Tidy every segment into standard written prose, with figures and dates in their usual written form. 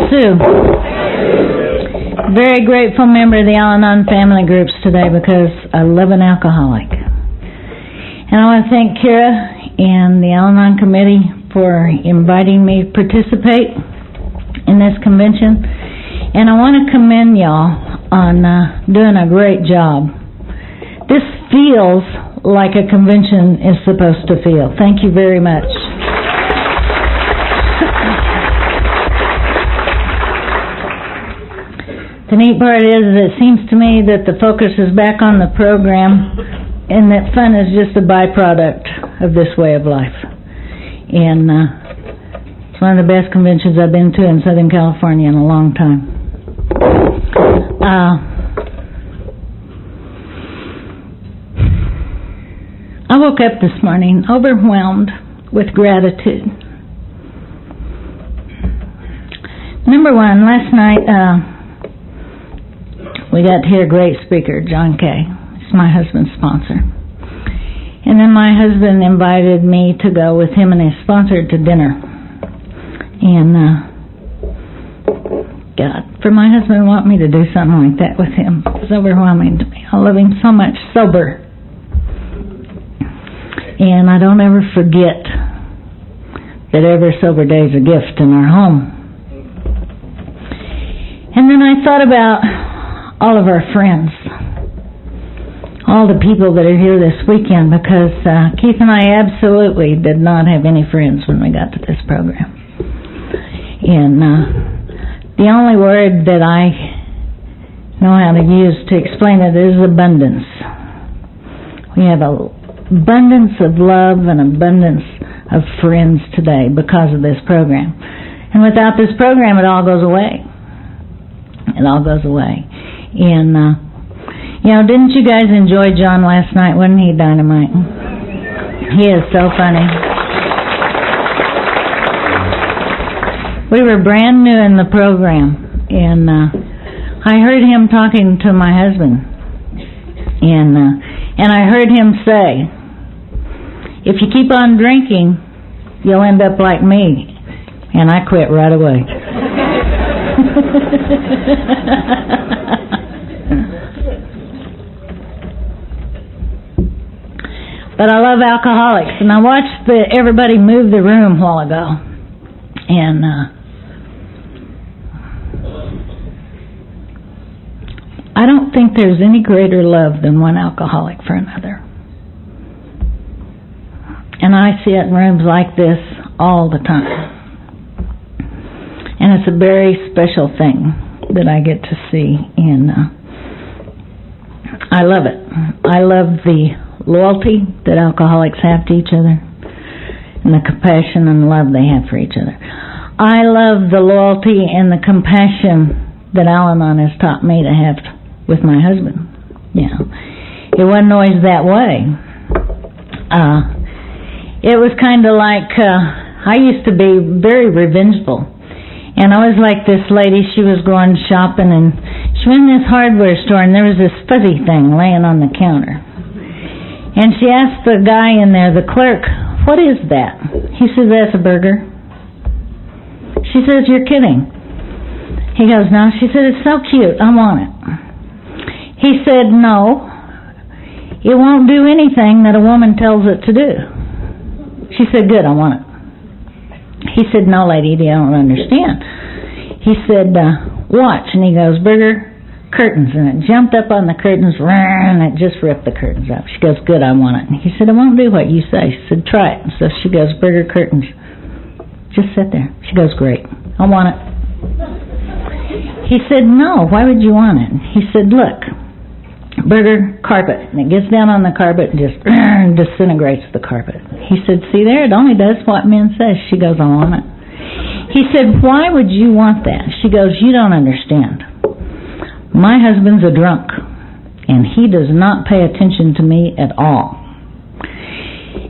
Sue. Very grateful member of the Al-Anon family groups today because I love an alcoholic. And I want to thank Kira and the Al-Anon committee for inviting me to participate in this convention. And I want to commend y'all on doing a great job. This feels like a convention is supposed to feel. Thank you very much. The neat part is it seems to me that the focus is back on the program and that fun is just a byproduct of this way of life. And it's one of the best conventions I've been to in Southern California in a long time. I woke up this morning overwhelmed with gratitude. Number one, last night we got to hear a great speaker, John Kay. He's my husband's sponsor. And then my husband invited me to go with him and his sponsor to dinner. And God, for my husband to want me to do something like that with him was overwhelming to me. I love him so much, sober. And I don't ever forget that every sober day is a gift in our home. And then I thought about all of our friends, all the people that are here this weekend, because Keith and I absolutely did not have any friends when we got to this program. And the only word that I know how to use to explain it is abundance. We have an abundance of love and abundance of friends today because of this program. And without this program, it all goes away. It all goes away. And, didn't you guys enjoy John last night? Wasn't he dynamite? He is so funny. We were brand new in the program, and I heard him talking to my husband. And I heard him say, if you keep on drinking, you'll end up like me. And I quit right away. But I love alcoholics, and I watched everybody move the room a while ago, and I don't think there's any greater love than one alcoholic for another. And I see it in rooms like this all the time. And it's a very special thing that I get to see, and I love it. I love the loyalty that alcoholics have to each other and the compassion and love they have for each other. I love the loyalty and the compassion that Al-Anon has taught me to have with my husband. It wasn't always that way. It was kind of like I used to be very revengeful. And I was like this lady, she was going shopping, and she went in this hardware store, and there was this fuzzy thing laying on the counter. And she asked the guy in there, the clerk, what is that? He says, that's a burger. She says, you're kidding. He goes, no. She said, it's so cute, I want it. He said, no, it won't do anything that a woman tells it to do. She said, good, I want it. He said, no, lady, you don't understand. He said, watch. And he goes, burger, curtains. And it jumped up on the curtains, and it just ripped the curtains up. She goes, good, I want it. And he said, it won't do what you say. She said, try it. So she goes, burger, curtains. Just sit there. She goes, great, I want it. He said, no, why would you want it? He said, look, burger, carpet. And it gets down on the carpet and just disintegrates the carpet. He said, see there, it only does what men say. She goes, I want it. He said, why would you want that? She goes, you don't understand. My husband's a drunk, and he does not pay attention to me at all.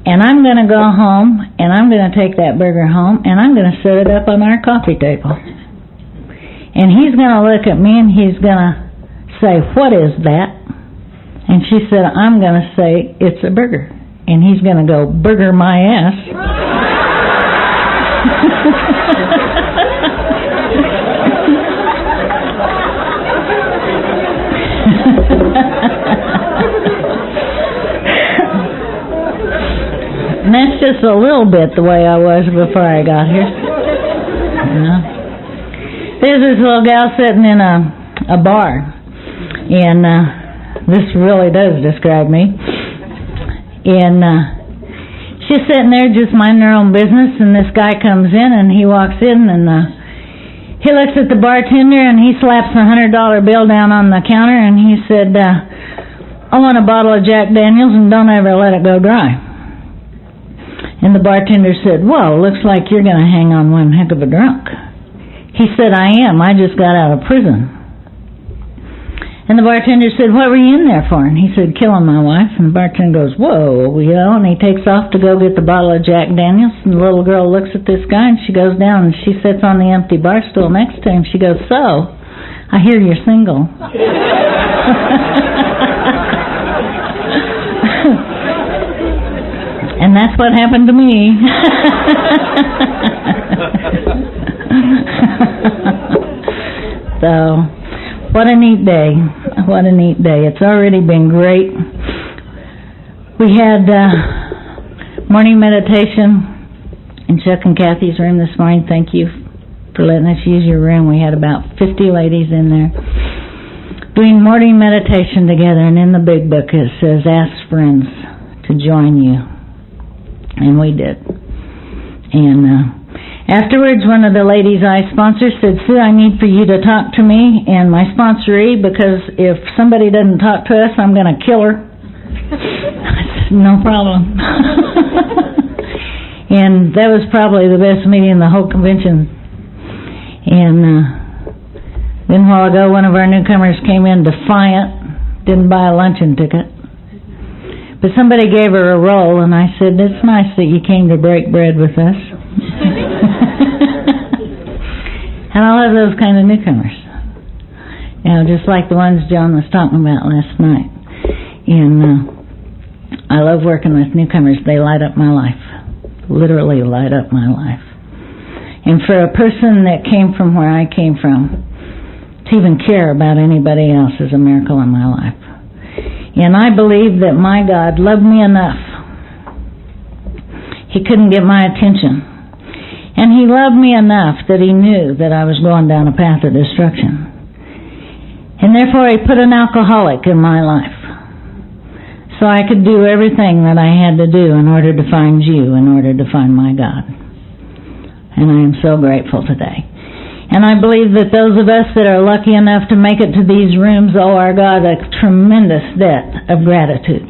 And I'm going to go home, and I'm going to take that burger home, and I'm going to set it up on our coffee table. And he's going to look at me, and he's going to say, what is that? And she said, I'm going to say, it's a burger. And he's going to go, burger my ass. that's just a little bit the way I was before I got here. There's this little gal sitting in a bar, and this really does describe me. And she's sitting there just minding her own business, and this guy comes in, and he walks in, and he looks at the bartender, and he slaps a $100 bill down on the counter, and he said, I want a bottle of Jack Daniels, and don't ever let it go dry. And the bartender said, well, looks like you're going to hang on one heck of a drunk. He said, I am. I just got out of prison. And the bartender said, what were you in there for? And he said, killing my wife. And the bartender goes, whoa, and he takes off to go get the bottle of Jack Daniels. And the little girl looks at this guy, and she goes down, and she sits on the empty bar stool next to him. She goes, so, I hear you're single. And that's what happened to me. So, what a neat day. What a neat day. It's already been great. We had morning meditation in Chuck and Kathy's room this morning. Thank you for letting us use your room. We had about 50 ladies in there doing morning meditation together, and in the big book it says, ask friends to join you. And we did. And afterwards, one of the ladies I sponsor said, Sue, I need for you to talk to me and my sponsoree, because if somebody doesn't talk to us, I'm going to kill her. I said, no problem. And that was probably the best meeting in the whole convention. And then a while ago, one of our newcomers came in defiant, didn't buy a luncheon ticket. But somebody gave her a roll, and I said, it's nice that you came to break bread with us. And I love those kind of newcomers. Just like the ones John was talking about last night. And I love working with newcomers. They light up my life. Literally light up my life. And for a person that came from where I came from, to even care about anybody else is a miracle in my life. And I believe that my God loved me enough. He couldn't get my attention. And He loved me enough that He knew that I was going down a path of destruction. And therefore He put an alcoholic in my life, so I could do everything that I had to do in order to find you, in order to find my God. And I am so grateful today. And I believe that those of us that are lucky enough to make it to these rooms owe our God a tremendous debt of gratitude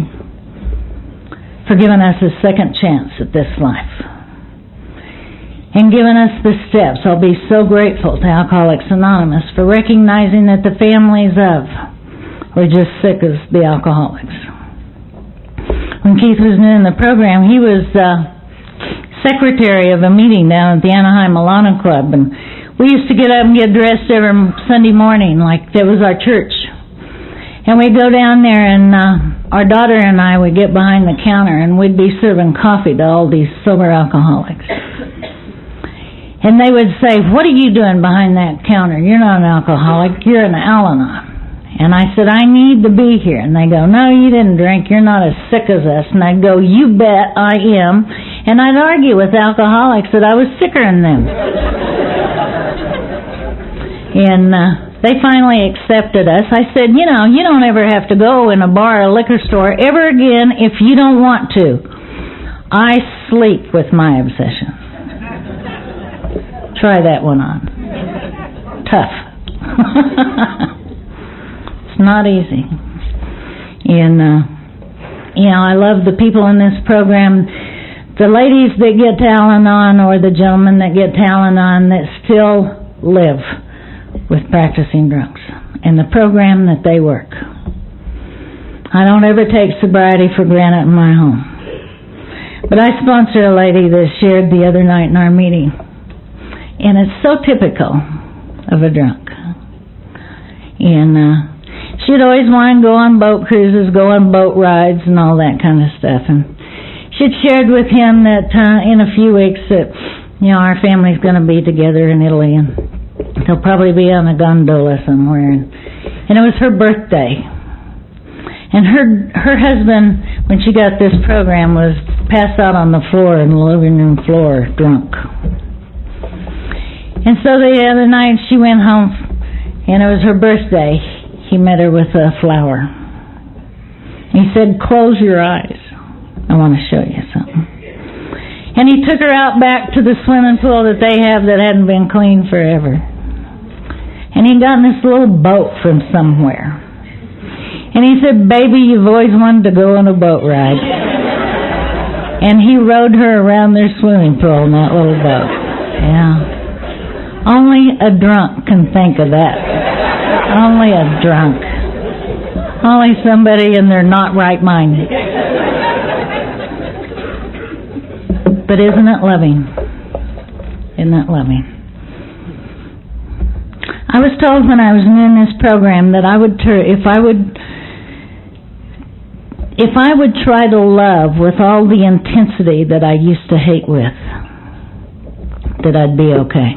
for giving us a second chance at this life and giving us the steps. I'll be so grateful to Alcoholics Anonymous for recognizing that the families of were just sick as the alcoholics. When Keith was new in the program, he was secretary of a meeting down at the Anaheim Milano Club, and we used to get up and get dressed every Sunday morning like that was our church. And we'd go down there, and our daughter and I would get behind the counter, and we'd be serving coffee to all these sober alcoholics. And they would say, what are you doing behind that counter? You're not an alcoholic, you're an Al-Anon. And I said, I need to be here. And they go, no, you didn't drink, you're not as sick as us. And I'd go, you bet I am. And I'd argue with alcoholics that I was sicker than them. And they finally accepted us. I said, you don't ever have to go in a bar or liquor store ever again if you don't want to. I sleep with my obsession. Try that one on. Tough. It's not easy. And, I love the people in this program. The ladies that get to Al-Anon, or the gentlemen that get to Al-Anon, that still live with practicing drunks, and the program that they work. I don't ever take sobriety for granted in my home. But I sponsor a lady that shared the other night in our meeting, and it's so typical of a drunk. And she'd always want to go on boat cruises, go on boat rides, and all that kind of stuff. And she'd shared with him that in a few weeks that, our family's going to be together in Italy, and they'll probably be on a gondola somewhere. And it was her birthday. And her husband, when she got this program, was passed out on the floor in the living room floor, drunk. And so the other night she went home, and it was her birthday. He met her with a flower. He said, "Close your eyes. I want to show you something." And he took her out back to the swimming pool that they have that hadn't been cleaned forever. And he got in this little boat from somewhere. And he said, "Baby, you've always wanted to go on a boat ride." And he rode her around their swimming pool in that little boat. Yeah. Only a drunk can think of that. Only a drunk. Only somebody in their not right mind. But isn't it loving? Isn't it loving? I was told when I was in this program that if I would try to love with all the intensity that I used to hate with, that I'd be okay.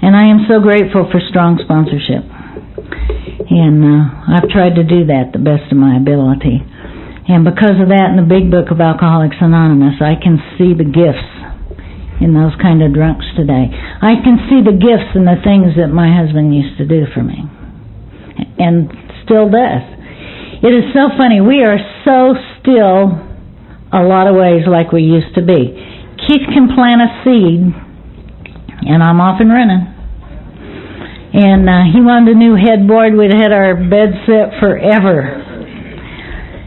And I am so grateful for strong sponsorship. And I've tried to do that the best of my ability. And because of that, in the big book of Alcoholics Anonymous, I can see the gifts in those kind of drunks today. I can see the gifts in the things that my husband used to do for me. And still does. It is so funny. We are so still a lot of ways like we used to be. Keith can plant a seed, and I'm off and running. And he wanted a new headboard. We'd had our bed set forever.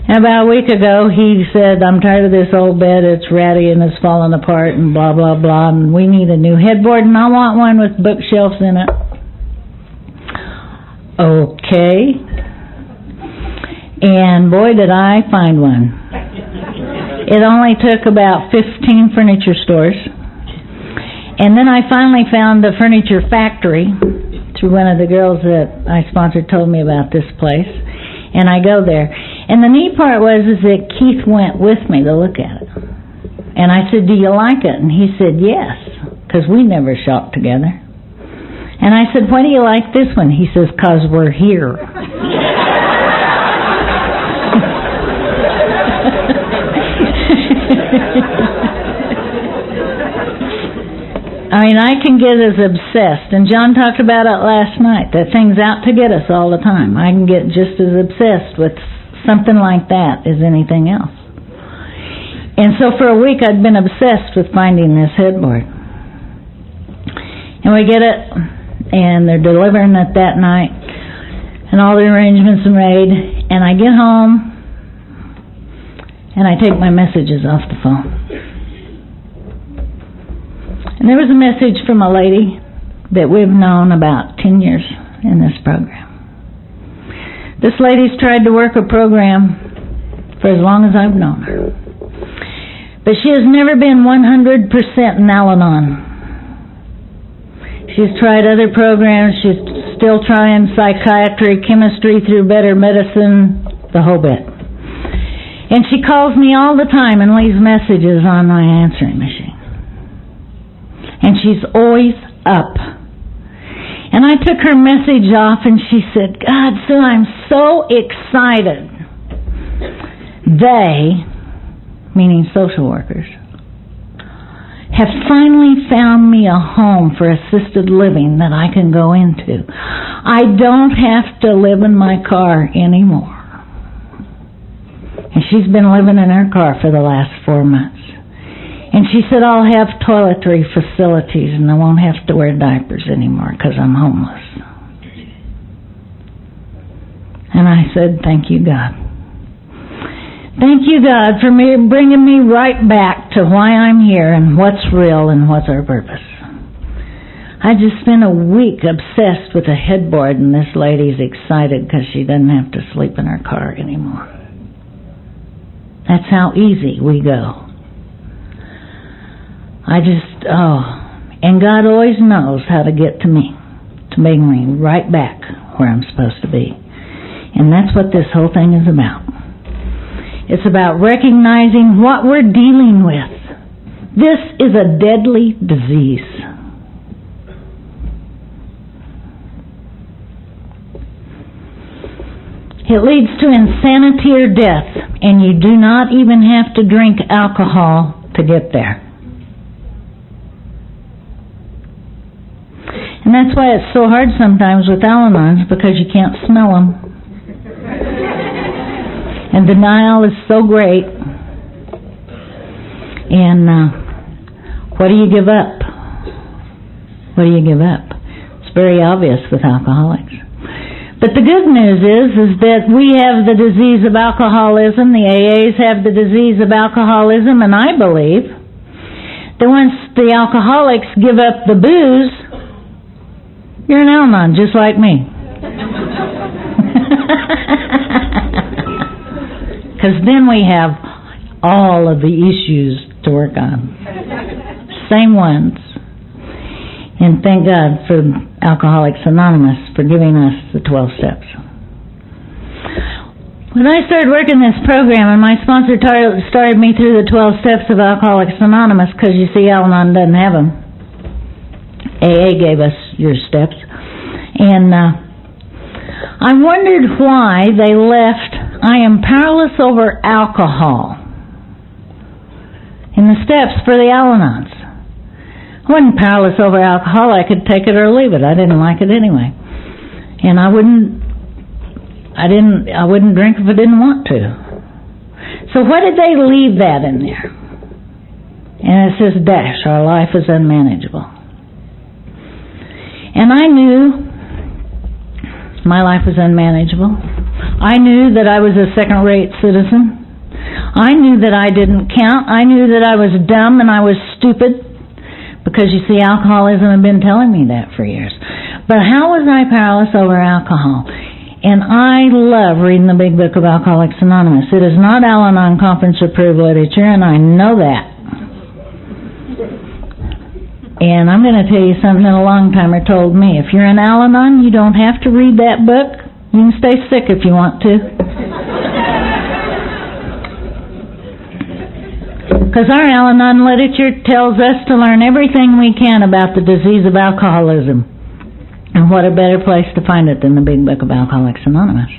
And about a week ago, he said, "I'm tired of this old bed. It's ratty and it's falling apart and blah, blah, blah. And we need a new headboard, and I want one with bookshelves in it." Okay. And boy, did I find one. It only took about 15 furniture stores. And then I finally found the Furniture Factory through one of the girls that I sponsored told me about this place. And I go there. And the neat part was that Keith went with me to look at it. And I said, "Do you like it?" And he said, "Yes," because we never shopped together. And I said, "Why do you like this one?" He says, "'Cause we're here." I mean, I can get as obsessed, and John talked about it last night, that thing's out to get us all the time. I can get just as obsessed with something like that as anything else. And so for a week I'd been obsessed with finding this headboard. And we get it, and they're delivering it that night, and all the arrangements are made, and I get home, and I take my messages off the phone. And there was a message from a lady that we've known about 10 years in this program. This lady's tried to work a program for as long as I've known her. But she has never been 100% in Al-Anon. She's tried other programs. She's still trying psychiatry, chemistry through better medicine, the whole bit. And she calls me all the time and leaves messages on my answering machine. And she's always up. And I took her message off, and she said, "God, Sue, I'm so excited. They," meaning social workers, "have finally found me a home for assisted living that I can go into. I don't have to live in my car anymore." And she's been living in her car for the last 4 months. And she said, "I'll have toiletry facilities and I won't have to wear diapers anymore because I'm homeless." And I said, "Thank you, God. Thank you, God, for bringing me right back to why I'm here and what's real and what's our purpose." I just spent a week obsessed with a headboard, and this lady's excited because she doesn't have to sleep in her car anymore. That's how easy we go. And God always knows how to get to me, to bring me right back where I'm supposed to be. And that's what this whole thing is about. It's about recognizing what we're dealing with. This is a deadly disease. It leads to insanity or death, and you do not even have to drink alcohol to get there. And that's why it's so hard sometimes with Al-Anons, because you can't smell them. And denial is so great. And what do you give up? What do you give up? It's very obvious with alcoholics. But the good news is that we have the disease of alcoholism, the AAs have the disease of alcoholism, and I believe that once the alcoholics give up the booze, you're an Al-Anon, just like me. Because then we have all of the issues to work on. Same ones. And thank God for Alcoholics Anonymous for giving us the 12 steps. When I started working this program, and my sponsor started me through the 12 steps of Alcoholics Anonymous, because you see, Al-Anon doesn't have them. AA gave us your steps. And I wondered why they left I am powerless over alcohol in the steps for the Al-Anons. I wasn't powerless over alcohol. I could take it or leave it. I didn't like it anyway. And I wouldn't drink if I didn't want to. So why did they leave that in there? And it says dash, our life is unmanageable. And I knew my life was unmanageable. I knew that I was a second-rate citizen. I knew that I didn't count. I knew that I was dumb and I was stupid. Because, you see, alcoholism had been telling me that for years. But how was I powerless over alcohol? And I love reading the big book of Alcoholics Anonymous. It is not Al-Anon conference-approved literature, and I know that. And I'm going to tell you something that a long-timer told me. If you're an Al-Anon, you don't have to read that book. You can stay sick if you want to. Because our Al-Anon literature tells us to learn everything we can about the disease of alcoholism. And what a better place to find it than the big book of Alcoholics Anonymous.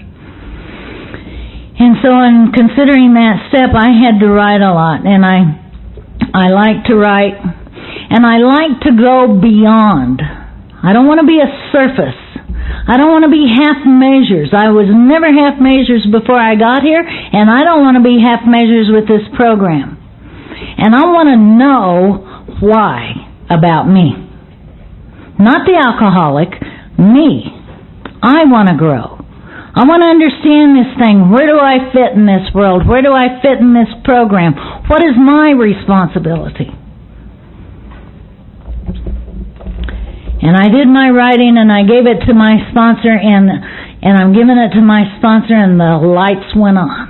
And so in considering that step, I had to write a lot. And I like to write. And I like to go beyond. I don't want to be a surface. I don't want to be half measures. I was never half measures before I got here. And I don't want to be half measures with this program. And I want to know why about me. Not the alcoholic, me. I want to grow. I want to understand this thing. Where do I fit in this world? Where do I fit in this program? What is my responsibility? And I did my writing and I gave it to my sponsor and I'm giving it to my sponsor and the lights went on.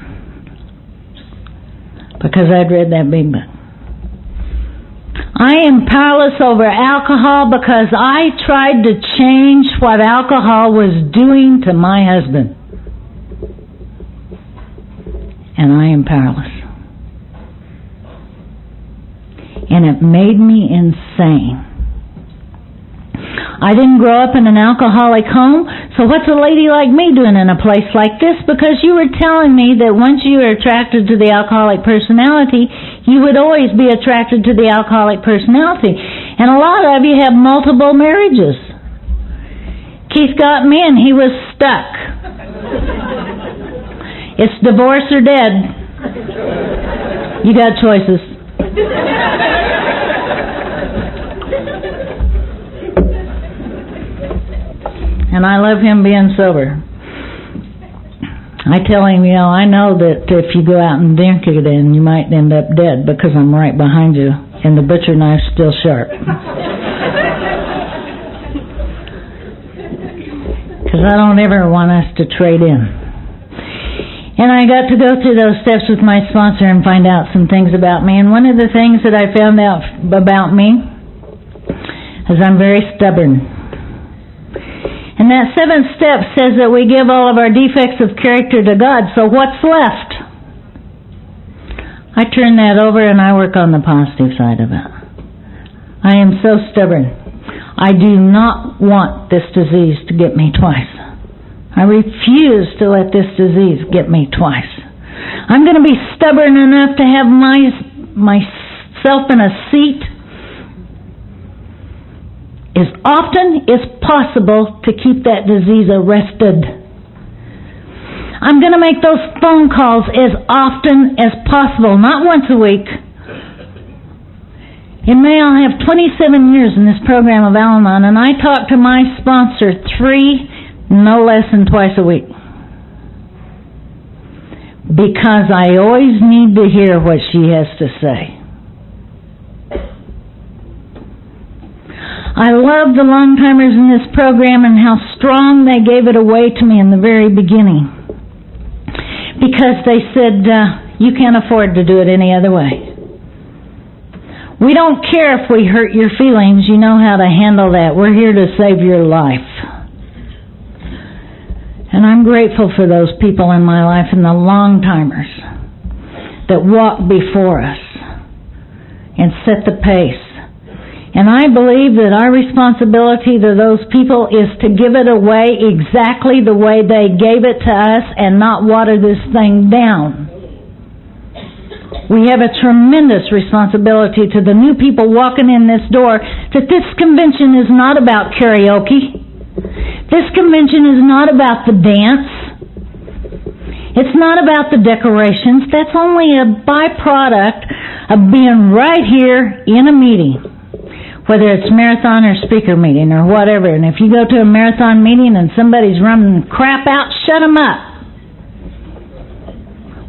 Because I'd read that big book. I am powerless over alcohol because I tried to change what alcohol was doing to my husband. And I am powerless. And it made me insane. I didn't grow up in an alcoholic home, so what's a lady like me doing in a place like this? Because you were telling me that once you were attracted to the alcoholic personality, you would always be attracted to the alcoholic personality. And a lot of you have multiple marriages. Keith got me and he was stuck. It's divorce or dead. You got choices. And I love him being sober. I tell him, I know that if you go out and drink it, then you might end up dead because I'm right behind you and the butcher knife's still sharp. Because I don't ever want us to trade in. And I got to go through those steps with my sponsor and find out some things about me. And one of the things that I found out about me is I'm very stubborn. And that 7th step says that we give all of our defects of character to God. So what's left? I turn that over and I work on the positive side of it. I am so stubborn. I do not want this disease to get me twice. I refuse to let this disease get me twice. I'm going to be stubborn enough to have myself in a seat as often as possible to keep that disease arrested. I'm going to make those phone calls as often as possible, not once a week. In May, I'll have 27 years in this program of Al-Anon, and I talk to my sponsor no less than twice a week. Because I always need to hear what she has to say. I love the long-timers in this program and how strong they gave it away to me in the very beginning. Because they said, you can't afford to do it any other way. We don't care if we hurt your feelings. You know how to handle that. We're here to save your life. And I'm grateful for those people in my life and the long-timers that walk before us and set the pace. And I believe that our responsibility to those people is to give it away exactly the way they gave it to us and not water this thing down. We have a tremendous responsibility to the new people walking in this door that this convention is not about karaoke. This convention is not about the dance. It's not about the decorations. That's only a byproduct of being right here in a meeting, whether it's marathon or speaker meeting or whatever. And if you go to a marathon meeting and somebody's running crap out, shut them up.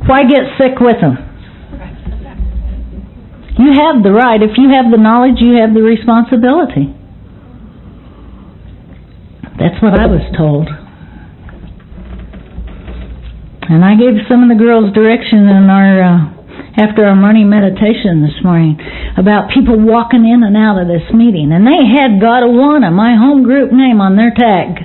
Why get sick with them? You have the right. If you have the knowledge, you have the responsibility. That's what I was told. And I gave some of the girls direction in after our morning meditation this morning about people walking in and out of this meeting. And they had Godawana, my home group name, on their tag.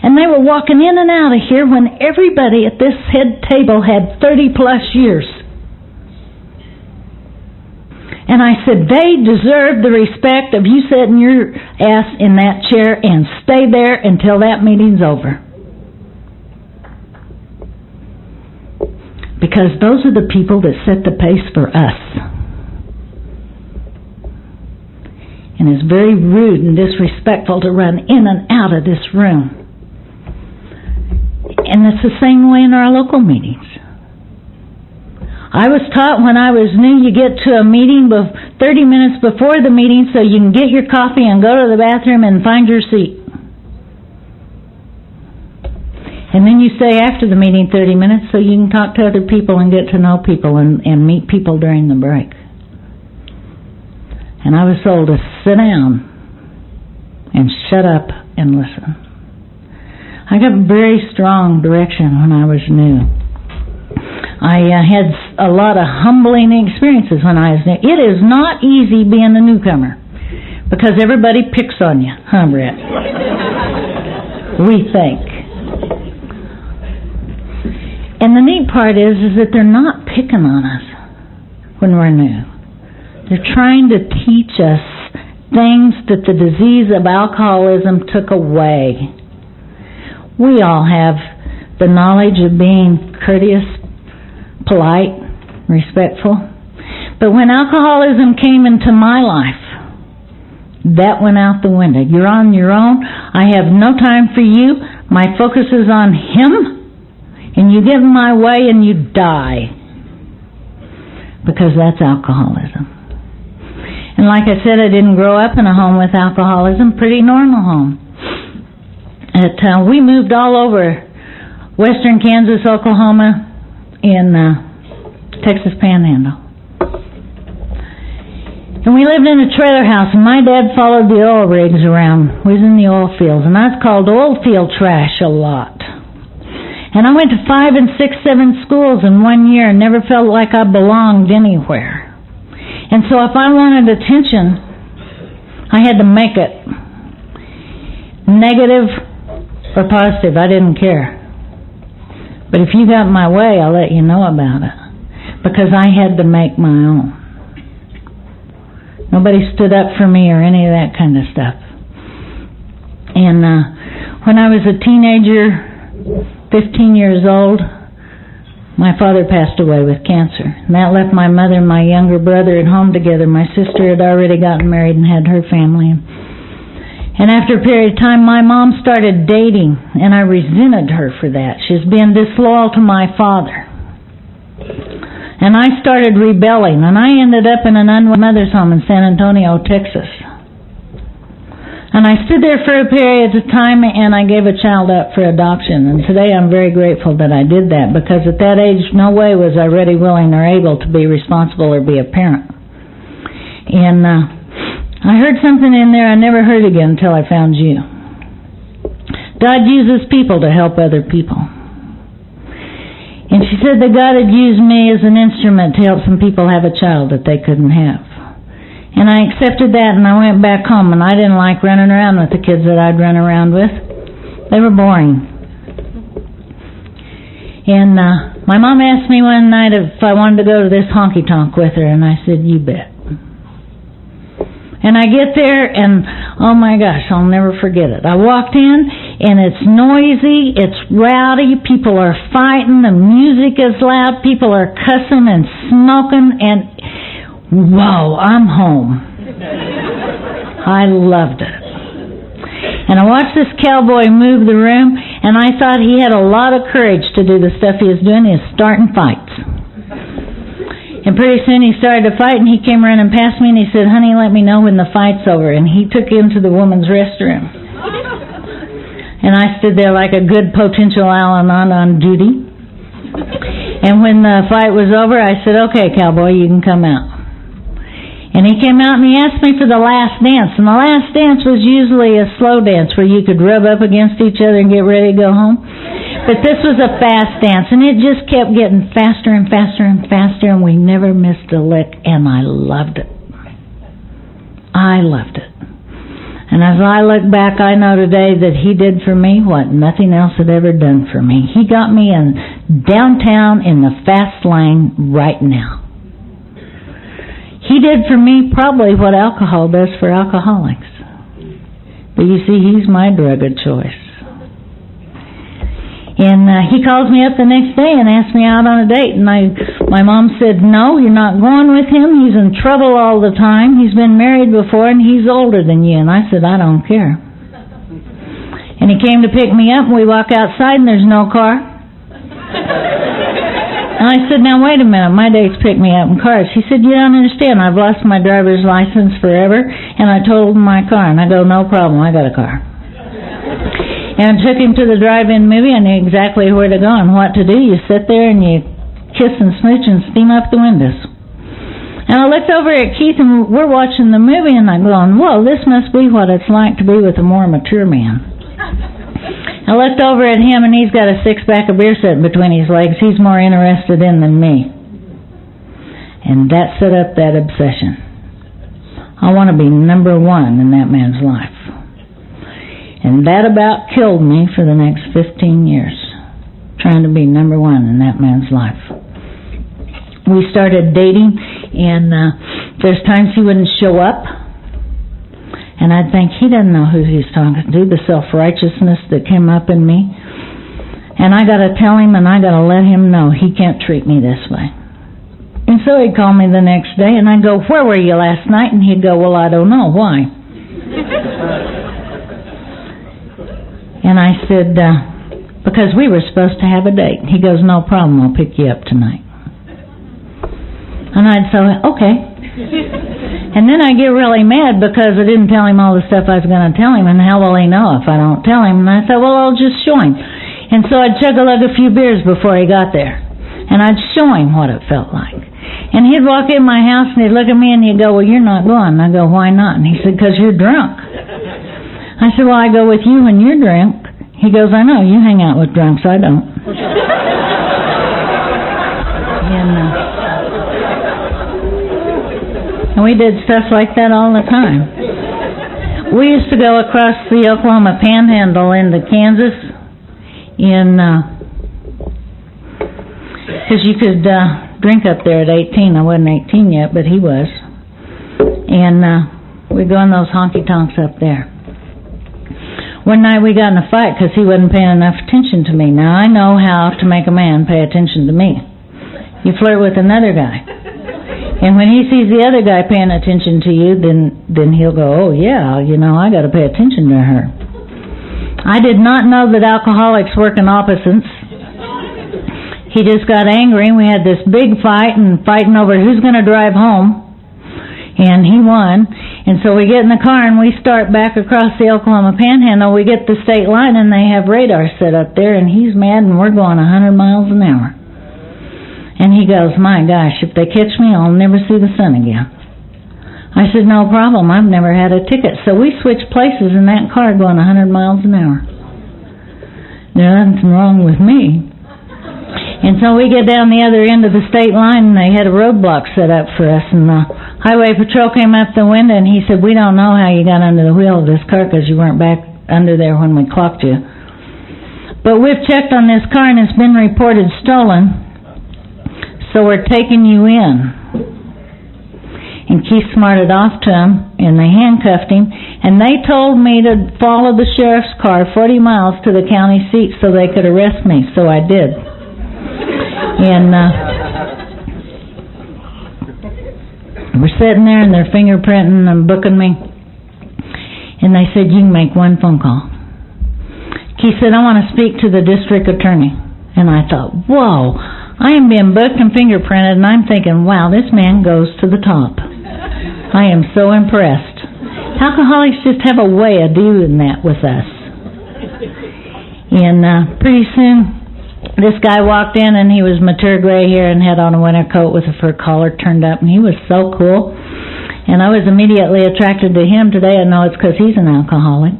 And they were walking in and out of here when everybody at this head table had 30 plus years. And I said, they deserve the respect of you sitting your ass in that chair and stay there until that meeting's over. Because those are the people that set the pace for us. And it's very rude and disrespectful to run in and out of this room. And it's the same way in our local meetings. I was taught when I was new, you get to a meeting 30 minutes before the meeting so you can get your coffee and go to the bathroom and find your seat. And then you stay after the meeting 30 minutes so you can talk to other people and get to know people and meet people during the break. And I was told to sit down and shut up and listen. I got very strong direction when I was new. I had a lot of humbling experiences when I was new. It is not easy being a newcomer because everybody picks on you, huh, Brett? We think. And the neat part is that they're not picking on us when we're new. They're trying to teach us things that the disease of alcoholism took away. We all have the knowledge of being courteous, polite, respectful. But when alcoholism came into my life, that went out the window. You're on your own. I have no time for you. My focus is on him. And you get in my way and you die. Because that's alcoholism. And like I said, I didn't grow up in a home with alcoholism. Pretty normal home. We moved all over western Kansas, Oklahoma, in Texas Panhandle. And we lived in a trailer house, and my dad followed the oil rigs around. We was in the oil fields, and I was called oil field trash a lot. And I went to 5 and 6, 7 schools in 1 year and never felt like I belonged anywhere. And so if I wanted attention, I had to make it. Negative or positive, I didn't care. But if you got in my way, I'll let you know about it. Because I had to make my own. Nobody stood up for me or any of that kind of stuff. And When I was a teenager, 15 years old, my father passed away with cancer. And that left my mother and my younger brother at home together. My sister had already gotten married and had her family. And after a period of time, my mom started dating, and I resented her for that. She's been disloyal to my father. And I started rebelling, and I ended up in an unwed mother's home in San Antonio, Texas. And I stood there for a period of time, and I gave a child up for adoption. And today I'm very grateful that I did that, because at that age, no way was I ready, willing, or able to be responsible or be a parent. And I heard something in there I never heard again until I found you. God uses people to help other people. And she said that God had used me as an instrument to help some people have a child that they couldn't have. And I accepted that, and I went back home, and I didn't like running around with the kids that I'd run around with. They were boring. And my mom asked me one night if I wanted to go to this honky-tonk with her, and I said, you bet. And I get there, and oh my gosh, I'll never forget it. I walked in, and it's noisy, it's rowdy, people are fighting, the music is loud, people are cussing and smoking, and whoa, I'm home. I loved it. And I watched this cowboy move the room, and I thought he had a lot of courage to do the stuff he was doing. He was starting fights. And pretty soon he started to fight, and he came running past me, and he said, honey, let me know when the fight's over. And he took him to the woman's restroom. And I stood there like a good potential Al-Anon on duty. And when the fight was over, I said, okay, cowboy, you can come out. And he came out and he asked me for the last dance. And the last dance was usually a slow dance where you could rub up against each other and get ready to go home. But this was a fast dance, and it just kept getting faster and faster and faster, and we never missed a lick, and I loved it. I loved it. And as I look back, I know today that he did for me what nothing else had ever done for me. He got me in downtown in the fast lane right now. He did for me probably what alcohol does for alcoholics. But you see, he's my drug of choice. And he calls me up the next day and asks me out on a date. And my mom said, no, you're not going with him. He's in trouble all the time. He's been married before, and he's older than you. And I said, I don't care. And he came to pick me up, and we walk outside, and there's no car. And I said, now wait a minute, my dates pick me up in cars. He said, you don't understand, I've lost my driver's license forever, and I totaled my car. And I go, no problem, I got a car. And I took him to the drive-in movie. I knew exactly where to go and what to do. You sit there and you kiss and smooch and steam up the windows. And I looked over at Keith, and we're watching the movie, and I'm going, whoa, this must be what it's like to be with a more mature man. I looked over at him, and he's got a six-pack of beer sitting between his legs. He's more interested in than me. And that set up that obsession. I want to be number one in that man's life. And that about killed me for the next 15 years, trying to be number one in that man's life. We started dating, and there's times he wouldn't show up. And I'd think, he doesn't know who he's talking to, the self-righteousness that came up in me. And I got to tell him, and I got to let him know he can't treat me this way. And so he'd call me the next day, and I'd go, where were you last night? And he'd go, well, I don't know. Why? And I said, because we were supposed to have a date. He goes, no problem, I'll pick you up tonight. And I'd say, okay. And then I get really mad because I didn't tell him all the stuff I was going to tell him, and how will he know if I don't tell him? And I thought, well, I'll just show him. And so I'd chug-a-lug a few beers before he got there, and I'd show him what it felt like. And he'd walk in my house, and he'd look at me, and he'd go, well, you're not going. And I go, why not? And he said, because you're drunk. I said, well, I go with you when you're drunk. He goes, I know, you hang out with drunks, I don't. And we did stuff like that all the time. We used to go across the Oklahoma Panhandle into Kansas because you could drink up there at 18. I wasn't 18 yet, but he was. And we'd go in those honky-tonks up there. One night we got in a fight because he wasn't paying enough attention to me. Now, I know how to make a man pay attention to me. You flirt with another guy. And when he sees the other guy paying attention to you, then he'll go, oh, yeah, I got to pay attention to her. I did not know that alcoholics work in opposites. He just got angry, and we had this big fight and fighting over who's going to drive home. And he won. And so we get in the car and we start back across the Oklahoma Panhandle. We get the state line and they have radar set up there, and he's mad and we're going 100 miles an hour. And he goes, my gosh, if they catch me, I'll never see the sun again. I said, no problem, I've never had a ticket. So we switched places in that car going 100 miles an hour. There's nothing wrong with me. And so we get down the other end of the state line and they had a roadblock set up for us, and the highway patrol came up the window and he said, we don't know how you got under the wheel of this car because you weren't back under there when we clocked you. But we've checked on this car and it's been reported stolen, so we're taking you in. And Keith smarted off to him and they handcuffed him, and they told me to follow the sheriff's car 40 miles to the county seat so they could arrest me, so I did. And we're sitting there and they're fingerprinting and booking me. And they said, you can make one phone call. Keith said, I want to speak to the district attorney. And I thought, whoa, I am being booked and fingerprinted, and I'm thinking, wow, this man goes to the top. I am so impressed. Alcoholics just have a way of doing that with us. And pretty soon, this guy walked in and he was mature gray hair and had on a winter coat with a fur collar turned up, and he was so cool. And I was immediately attracted to him. Today I know it's because he's an alcoholic.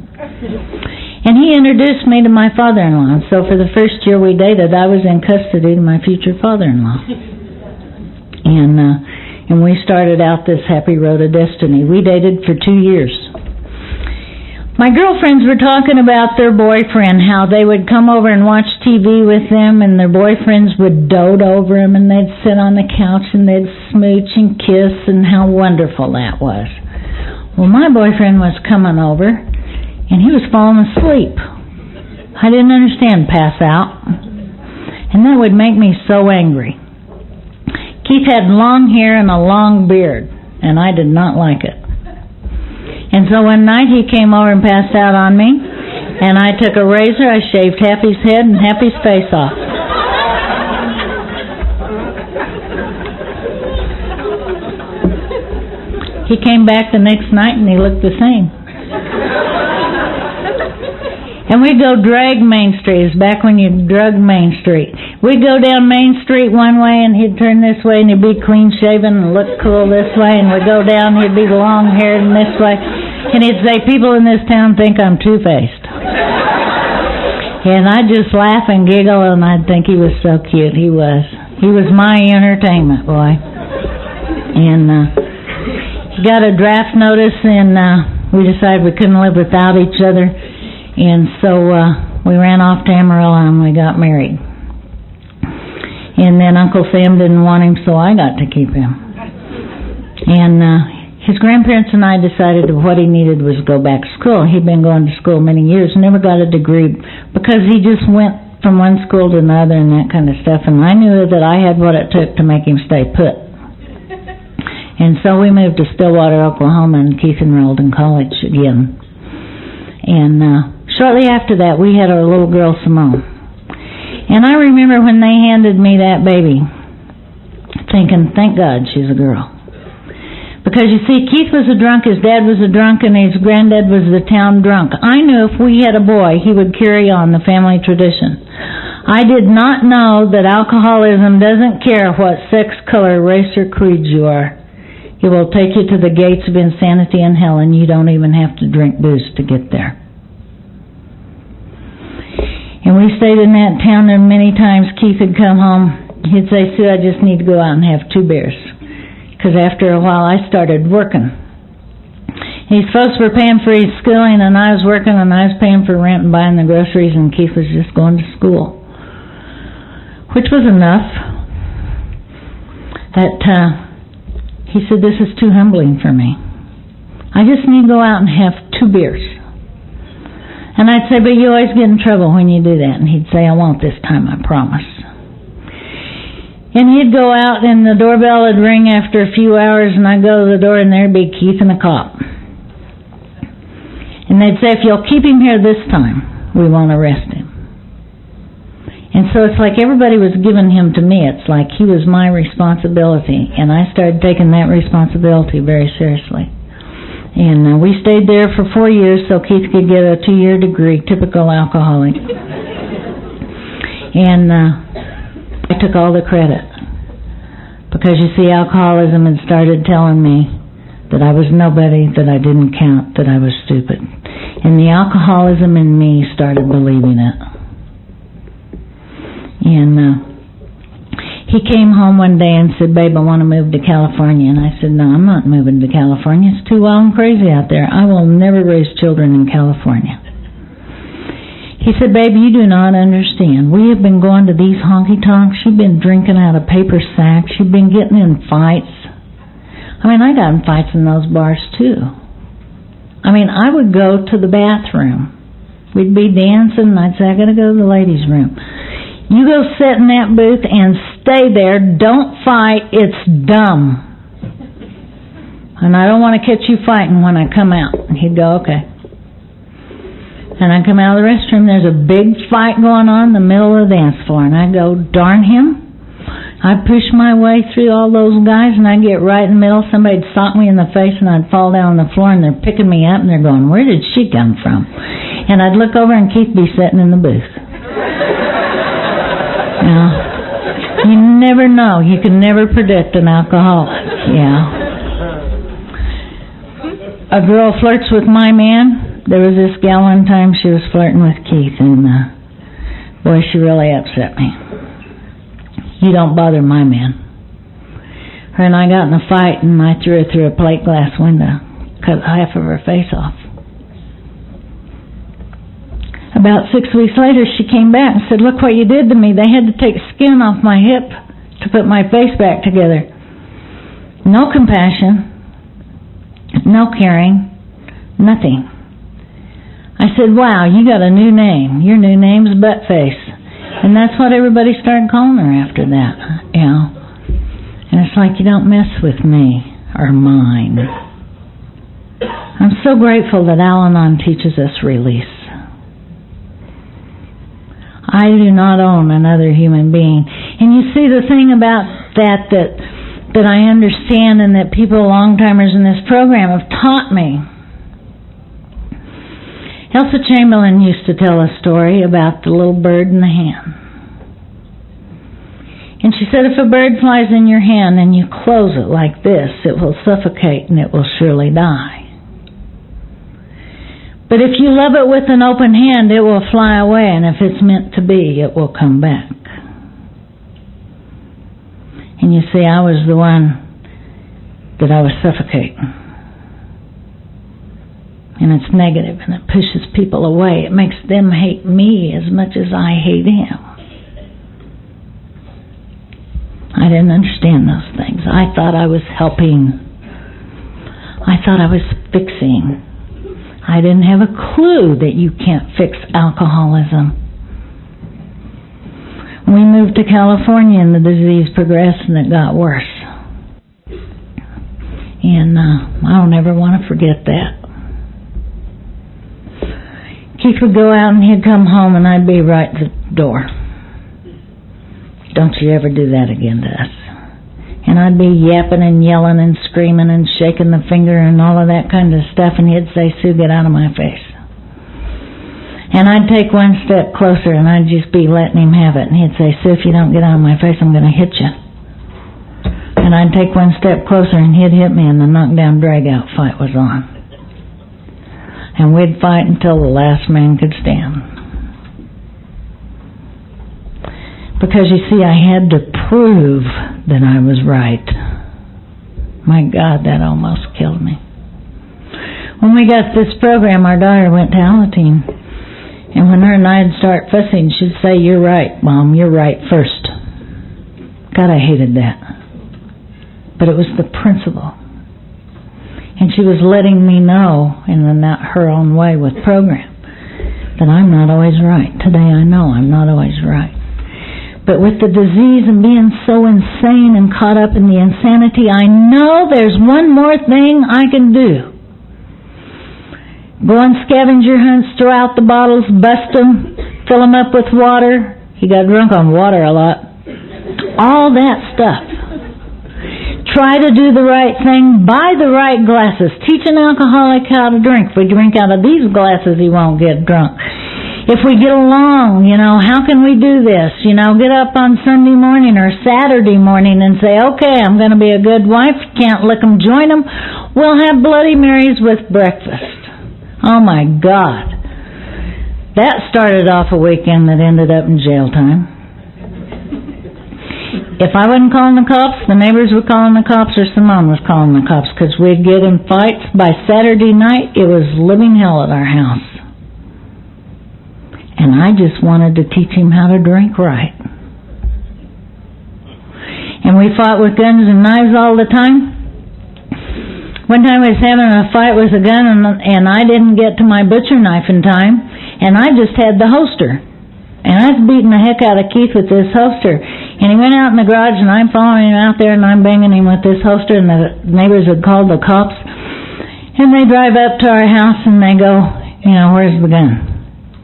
And he introduced me to my father-in-law. So for the first year we dated, I was in custody to my future father-in-law. And we started out this happy road of destiny. We dated for 2 years. My girlfriends were talking about their boyfriend, how they would come over and watch TV with them, and their boyfriends would dote over them, and they'd sit on the couch and they'd smooch and kiss, and how wonderful that was. Well, my boyfriend was coming over, and he was falling asleep. I didn't understand pass out, and that would make me so angry. Keith had long hair and a long beard, and I did not like it. And so one night he came over and passed out on me, and I took a razor, I shaved half his head and half his face off. He came back the next night and he looked the same. And we'd go drag Main Street. It's back when you drug Main Street. We'd go down Main Street one way and he'd turn this way and he'd be clean shaven and look cool this way, and we'd go down, he'd be long haired and this way. And he'd say, people in this town think I'm two-faced. And I'd just laugh and giggle, and I'd think he was so cute. He was. He was my entertainment, boy. And he got a draft notice, and we decided we couldn't live without each other. And so we ran off to Amarillo and we got married. And then Uncle Sam didn't want him, so I got to keep him. And his grandparents and I decided that what he needed was to go back to school. He'd been going to school many years, never got a degree, because he just went from one school to another and that kind of stuff. And I knew that I had what it took to make him stay put. And so we moved to Stillwater, Oklahoma, and Keith enrolled in college again. And shortly after that, we had our little girl, Simone. And I remember when they handed me that baby, thinking, thank God she's a girl. Because you see, Keith was a drunk, his dad was a drunk, and his granddad was the town drunk. I knew if we had a boy, he would carry on the family tradition. I did not know that alcoholism doesn't care what sex, color, race, or creed you are. It will take you to the gates of insanity and hell, and you don't even have to drink booze to get there. And we stayed in that town, and many times Keith would come home. He'd say, Sue, I just need to go out and have 2 beers. Because after a while I started working. These folks were paying for his schooling, and I was working, and I was paying for rent and buying the groceries, and Keith was just going to school. Which was enough. He said, this is too humbling for me. I just need to go out and have 2 beers. And I'd say, but you always get in trouble when you do that. And he'd say, I won't this time, I promise. And he'd go out and the doorbell would ring after a few hours and I'd go to the door and there'd be Keith and a cop. And they'd say, if you'll keep him here this time, we won't arrest him. And so it's like everybody was giving him to me. It's like he was my responsibility. And I started taking that responsibility very seriously. And we stayed there for 4 years so Keith could get a 2-year degree, typical alcoholic. And I took all the credit. Because you see, alcoholism had started telling me that I was nobody, that I didn't count, that I was stupid. And the alcoholism in me started believing it. And he came home one day and said, babe, I want to move to California. And I said, no, I'm not moving to California. It's too wild and crazy out there. I will never raise children in California. He said, babe, you do not understand. We have been going to these honky-tonks. You've been drinking out of paper sacks. You've been getting in fights. I mean, I got in fights in those bars, too. I mean, I would go to the bathroom. We'd be dancing, and I'd say, I got to go to the ladies' room. You go sit in that booth and stay there. Don't fight. It's dumb. And I don't want to catch you fighting when I come out. And he'd go, okay. And I come out of the restroom. There's a big fight going on in the middle of the dance floor. And I go, darn him. I'd push my way through all those guys, and I'd get right in the middle. Somebody'd sock me in the face, and I'd fall down on the floor, and they're picking me up, and they're going, where did she come from? And I'd look over, and Keith be sitting in the booth. Now, you never know. You can never predict an alcoholic. Yeah. A girl flirts with my man. There was this gal one time, she was flirting with Keith, and boy, she really upset me. You don't bother my man. Her and I got in a fight, and I threw her through a plate glass window, cut half of her face off. About 6 weeks later, she came back and said, look what you did to me. They had to take skin off my hip to put my face back together. No compassion, no caring, nothing. I said, wow, you got a new name. Your new name's Buttface. And that's what everybody started calling her after that, you know. And it's like, you don't mess with me or mine. I'm so grateful that Al-Anon teaches us release. I do not own another human being. And you see the thing about that I understand and that people, long-timers in this program, have taught me. Elsa Chamberlain used to tell a story about the little bird in the hand. And she said, if a bird flies in your hand and you close it like this, it will suffocate and it will surely die. But if you love it with an open hand, it will fly away, and if it's meant to be, it will come back. And you see, I was the one that I was suffocating. And it's negative, and it pushes people away. It makes them hate me as much as I hate him. I didn't understand those things. I thought I was helping. I thought I was fixing. I didn't have a clue that you can't fix alcoholism. We moved to California, and the disease progressed, and it got worse. And I don't ever want to forget that. Keith would go out and he'd come home and I'd be right at the door. Don't you ever do that again to us. And I'd be yapping and yelling and screaming and shaking the finger and all of that kind of stuff, and he'd say, Sue, get out of my face. And I'd take one step closer and I'd just be letting him have it, and he'd say, Sue, if you don't get out of my face, I'm going to hit you. And I'd take one step closer and he'd hit me, and the knockdown drag-out fight was on. And we'd fight until the last man could stand. Because you see, I had to prove that I was right. My God, that almost killed me. When we got this program, our daughter went to Alateen. And when her and I'd start fussing, she'd say, you're right, Mom, you're right first. God, I hated that. But it was the principle. And she was letting me know in her own way with program But I'm not always right. Today I know I'm not always right. But with the disease and being so insane and caught up in the insanity, I know there's one more thing I can do. Go on scavenger hunts, throw out the bottles, bust them, fill them up with water. He got drunk on water a lot. All that stuff. Try to do the right thing, buy the right glasses. Teach an alcoholic how to drink. If we drink out of these glasses, he won't get drunk. If we get along, how can we do this? Get up on Sunday morning or Saturday morning and say, okay, I'm going to be a good wife. Can't lick them, join them. We'll have Bloody Marys with breakfast. Oh my God. That started off a weekend that ended up in jail time. If I wasn't calling the cops, the neighbors were calling the cops, or Simone was calling the cops, because we'd get in fights. By Saturday night, it was living hell at our house. And I just wanted to teach him how to drink right. And we fought with guns and knives all the time. One time I was having a fight with a gun, and I didn't get to my butcher knife in time, and I just had the holster. And I was beating the heck out of Keith with this holster. And he went out in the garage, and I'm following him out there, and I'm banging him with this holster, and the neighbors had called the cops. And they drive up to our house, and they go, where's the gun?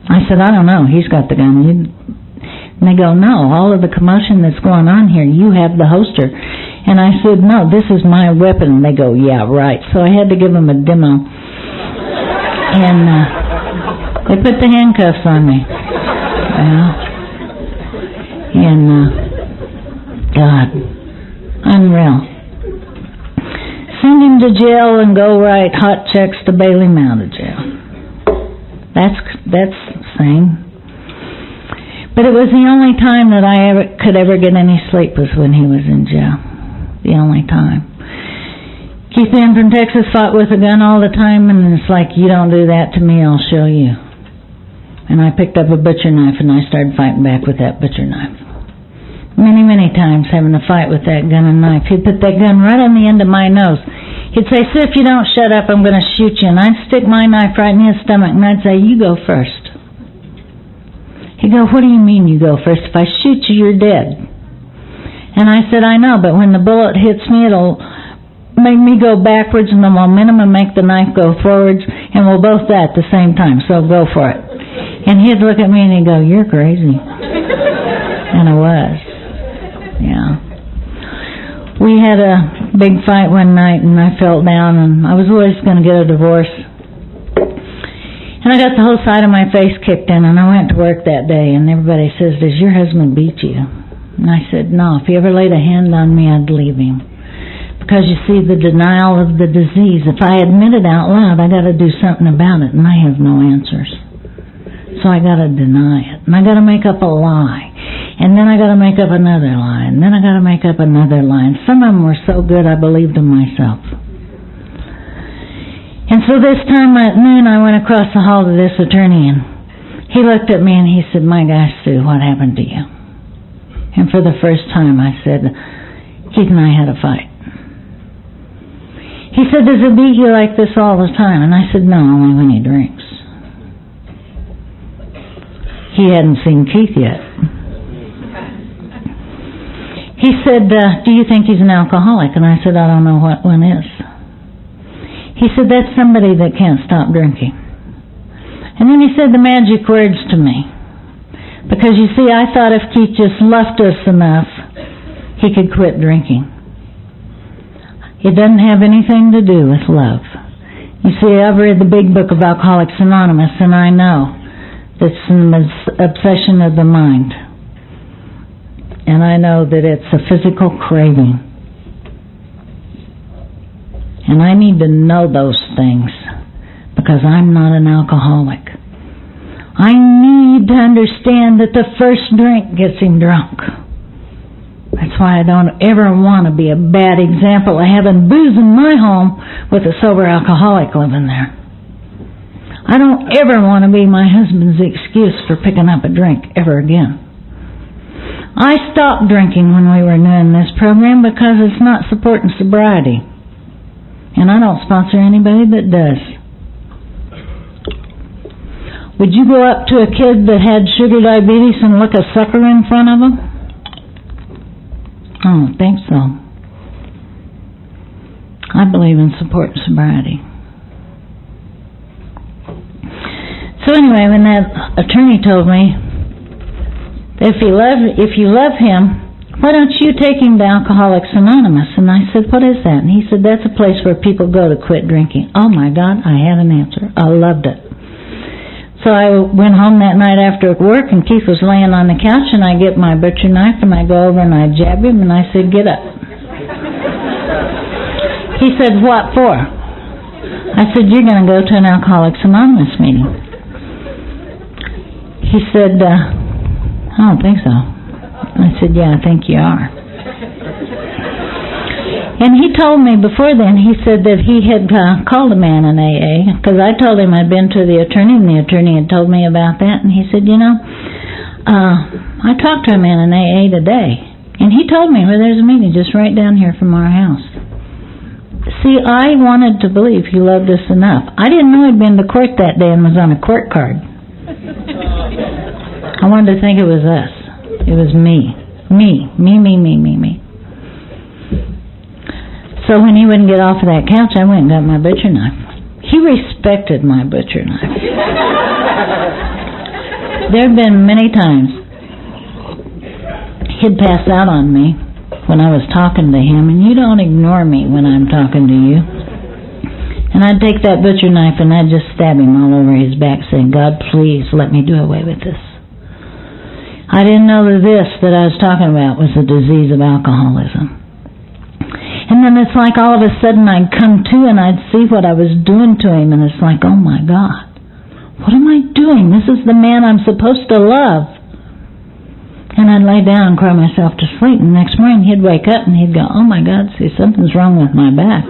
I said, I don't know. He's got the gun. And they go, no, all of the commotion that's going on here, you have the holster. And I said, no, this is my weapon. And they go, yeah, right. So I had to give them a demo. And they put the handcuffs on me. God, unreal. Send him to jail and go write hot checks to bail him out of jail. That's sane. But it was the only time that I could ever get any sleep was when he was in jail. The only time. Keith in from Texas fought with a gun all the time, and it's like, you don't do that to me, I'll show you. And I picked up a butcher knife, and I started fighting back with that butcher knife. Many, many times having to fight with that gun and knife. He'd put that gun right on the end of my nose. He'd say, Sue, if you don't shut up, I'm going to shoot you. And I'd stick my knife right in his stomach, and I'd say, you go first. He'd go, what do you mean you go first? If I shoot you, you're dead. And I said, I know, but when the bullet hits me, it'll make me go backwards, and the momentum will make the knife go forwards, and we'll both die at the same time, so go for it. And he'd look at me and he'd go, you're crazy. And I was. Yeah. We had a big fight one night, and I fell down, and I was always going to get a divorce. And I got the whole side of my face kicked in, and I went to work that day, and everybody says, does your husband beat you? And I said, no, if he ever laid a hand on me, I'd leave him. Because you see, the denial of the disease, if I admit it out loud, I got to do something about it, and I have no answers. So I got to deny it, and I got to make up a lie, and then I got to make up another lie, and then I got to make up another lie. And some of them were so good I believed them myself. And so this time at noon, I went across the hall to this attorney, and he looked at me and he said, my gosh, Sue, what happened to you? And for the first time, I said, Keith and I had a fight. He said, does it beat you like this all the time? And I said, no, only when he drinks. He hadn't seen Keith yet. He said, do you think he's an alcoholic? And I said, I don't know what one is. He said, that's somebody that can't stop drinking. And then he said the magic words to me. Because you see, I thought if Keith just loved us enough, he could quit drinking. It doesn't have anything to do with love. You see, I've read the big book of Alcoholics Anonymous, and I know that's an obsession of the mind. And I know that it's a physical craving. And I need to know those things because I'm not an alcoholic. I need to understand that the first drink gets him drunk. That's why I don't ever want to be a bad example of having booze in my home with a sober alcoholic living there. I don't ever want to be my husband's excuse for picking up a drink ever again. I stopped drinking when we were doing this program because it's not supporting sobriety. And I don't sponsor anybody that does. Would you go up to a kid that had sugar diabetes and look a sucker in front of him? I don't think so. I believe in support and sobriety. So anyway, when that attorney told me, if you love him, why don't you take him to Alcoholics Anonymous? And I said, what is that? And he said, that's a place where people go to quit drinking. Oh my God, I had an answer. I loved it. So I went home that night after work, and Keith was laying on the couch, and I get my butcher knife, and I go over and I jab him, and I said, get up. He said, what for? I said, you're going to go to an Alcoholics Anonymous meeting. He said, I don't think so. I said, yeah, I think you are. And he told me before then, he said that he had called a man in AA, because I told him I'd been to the attorney, and the attorney had told me about that, and he said, I talked to a man in AA today, and he told me, well, there's a meeting just right down here from our house. See, I wanted to believe he loved us enough. I didn't know he'd been to court that day and was on a court card. I wanted to think it was us. It was me. Me. So when he wouldn't get off of that couch, I went and got my butcher knife. He respected my butcher knife. There have been many times he'd pass out on me when I was talking to him, and you don't ignore me when I'm talking to you. And I'd take that butcher knife and I'd just stab him all over his back, saying, God, please let me do away with this. I didn't know that this that I was talking about was the disease of alcoholism. And then it's like all of a sudden I'd come to and I'd see what I was doing to him, and it's like, oh my God, what am I doing? This is the man I'm supposed to love. And I'd lay down and cry myself to sleep, and the next morning he'd wake up and he'd go, oh my God, see, something's wrong with my back.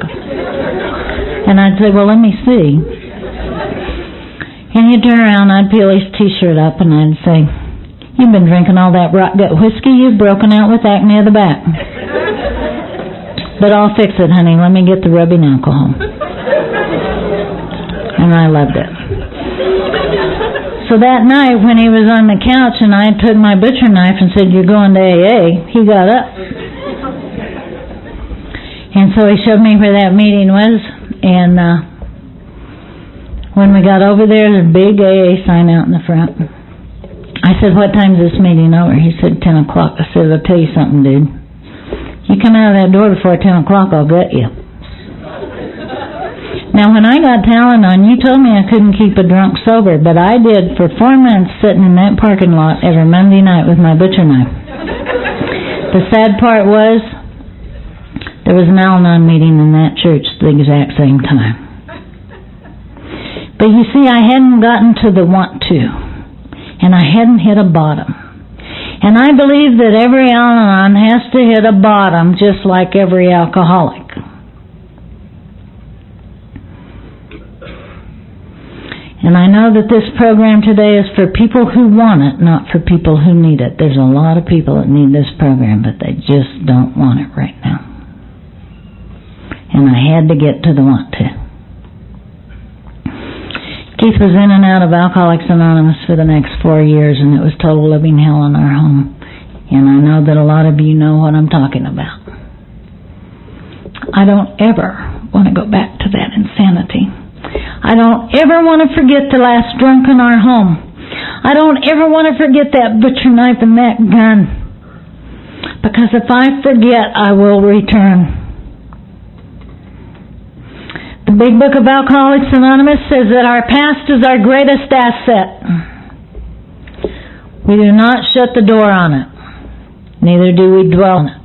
And I'd say, well, let me see. And he'd turn around, I'd peel his t-shirt up, and I'd say, you've been drinking all that rot gut whiskey, you've broken out with acne of the back. But I'll fix it, honey. Let me get the rubbing alcohol. And I loved it. So that night when he was on the couch and I took my butcher knife and said, you're going to AA, he got up. And so he showed me where that meeting was. And when we got over there, there's a big AA sign out in the front. I said, what time's this meeting over? He said, 10 o'clock. I said, I'll tell you something, dude. You come out of that door before 10 o'clock, I'll gut you. Now, when I got Al-Anon, you told me I couldn't keep a drunk sober, but I did for 4 months sitting in that parking lot every Monday night with my butcher knife. The sad part was, there was an Al-Anon meeting in that church at the exact same time. But you see, I hadn't gotten to the want to, and I hadn't hit a bottom. And I believe that every Al-Anon has to hit a bottom, just like every alcoholic. And I know that this program today is for people who want it, not for people who need it. There's a lot of people that need this program, but they just don't want it right now. And I had to get to the want to. Keith was in and out of Alcoholics Anonymous for the next 4 years, and it was total living hell in our home. And I know that a lot of you know what I'm talking about. I don't ever want to go back to that insanity. I don't ever want to forget the last drunk in our home. I don't ever want to forget that butcher knife and that gun. Because if I forget, I will return. The Big Book of Alcoholics Anonymous says that our past is our greatest asset. We do not shut the door on it. Neither do we dwell on it.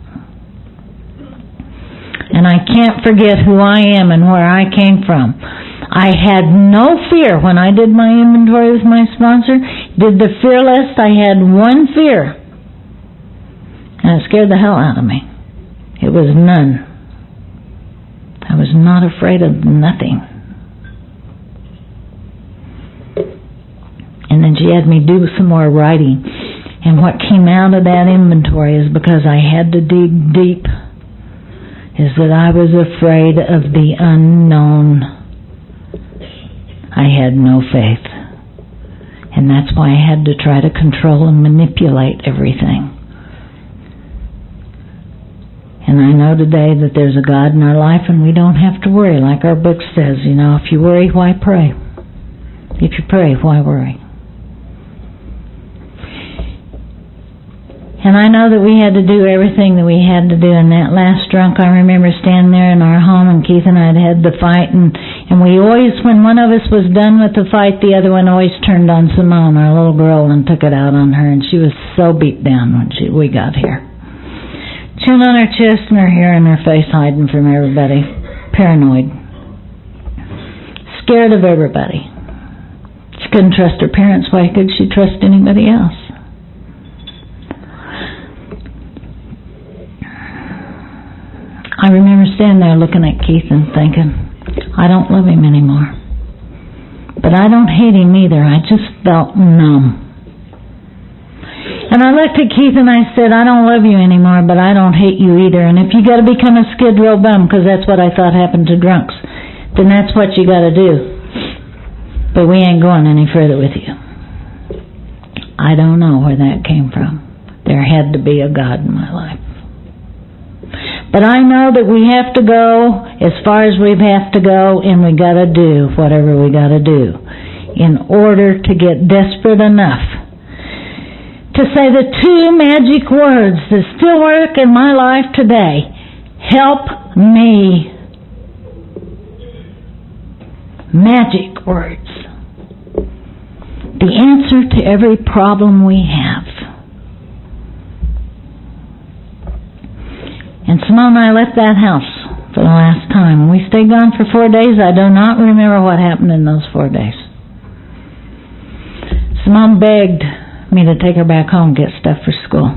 And I can't forget who I am and where I came from. I had no fear when I did my inventory with my sponsor. Did the fear list. I had one fear. And it scared the hell out of me. It was none. I was not afraid of nothing. And then she had me do some more writing. And what came out of that inventory is because I had to dig deep, is that I was afraid of the unknown. I had no faith. And that's why I had to try to control and manipulate everything. And I know today that there's a God in our life and we don't have to worry. Like our book says, if you worry, why pray? If you pray, why worry? And I know that we had to do everything that we had to do. In that last drunk, I remember standing there in our home, and Keith and I had the fight, and we always, when one of us was done with the fight, the other one always turned on Simone, our little girl, and took it out on her, and she was so beat down when we got here. Chin on her chest and her hair and her face hiding from everybody. Paranoid. Scared of everybody. She couldn't trust her parents. Why could she trust anybody else? I remember standing there looking at Keith and thinking, I don't love him anymore. But I don't hate him either. I just felt numb. And I looked at Keith and I said, I don't love you anymore, but I don't hate you either. And if you got to become a skid row bum, because that's what I thought happened to drunks, then that's what you got to do. But we ain't going any further with you. I don't know where that came from. There had to be a God in my life. But I know that we have to go as far as we have to go, and we got to do whatever we got to do in order to get desperate enough to say the two magic words that still work in my life today. Help me. Magic words. The answer to every problem we have. And Simone and I left that house for the last time. We stayed gone for 4 days. I do not remember what happened in those 4 days. Simone begged me to take her back home and get stuff for school.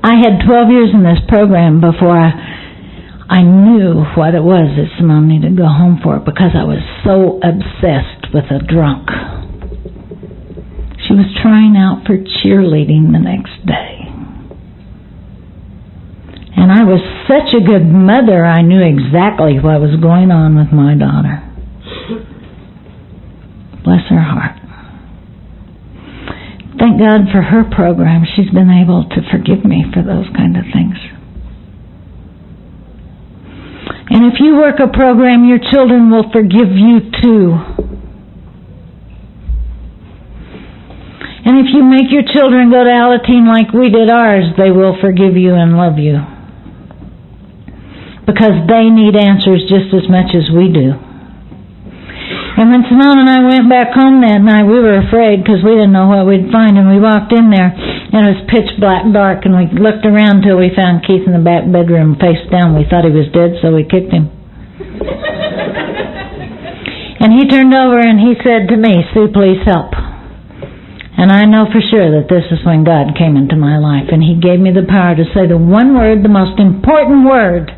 I had 12 years in this program before I knew what it was that Simone needed to go home for, because I was so obsessed with a drunk. She was trying out for cheerleading the next day. And I was such a good mother, I knew exactly what was going on with my daughter. Bless her heart. Thank God for her program. She's been able to forgive me for those kind of things. And if you work a program, your children will forgive you too. And if you make your children go to Alateen like we did ours, they will forgive you and love you. Because they need answers just as much as we do. And when Simone and I went back home that night, we were afraid because we didn't know what we'd find. And we walked in there, and it was pitch black dark, and we looked around till we found Keith in the back bedroom face down. We thought he was dead, so we kicked him. And he turned over and he said to me, Sue, please help. And I know for sure that this is when God came into my life, and He gave me the power to say the one word, the most important word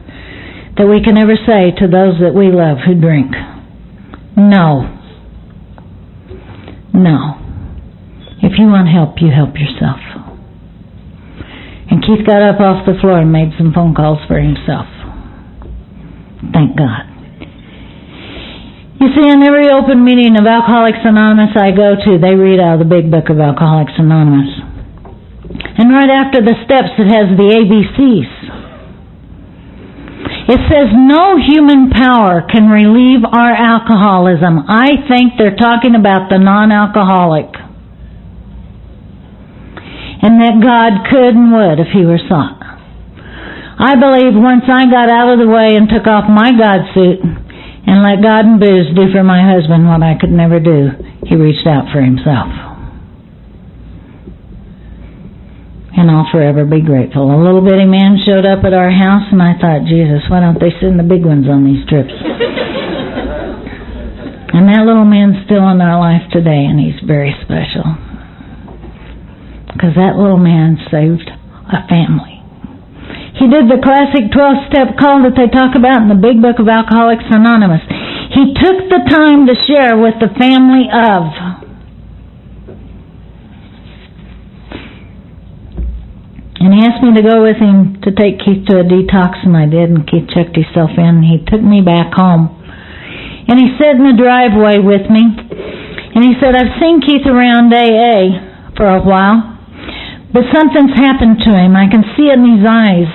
that we can ever say to those that we love who drink. No. No. If you want help, you help yourself. And Keith got up off the floor and made some phone calls for himself. Thank God. You see, in every open meeting of Alcoholics Anonymous I go to, they read out of the big book of Alcoholics Anonymous. And right after the steps, it has the ABCs. It says no human power can relieve our alcoholism. I think they're talking about the non-alcoholic. And that God could and would if He were sought. I believe once I got out of the way and took off my God suit and let God and booze do for my husband what I could never do, he reached out for himself. And I'll forever be grateful. A little bitty man showed up at our house, and I thought, Jesus, why don't they send the big ones on these trips? And that little man's still in our life today, and he's very special. Because that little man saved a family. He did the classic 12-step call that they talk about in the big book of Alcoholics Anonymous. He took the time to share with the family of. And he asked me to go with him to take Keith to a detox, and I did, and Keith checked himself in, and he took me back home. And he sat in the driveway with me, And he said, I've seen Keith around AA for a while, but something's happened to him. I can see it in his eyes.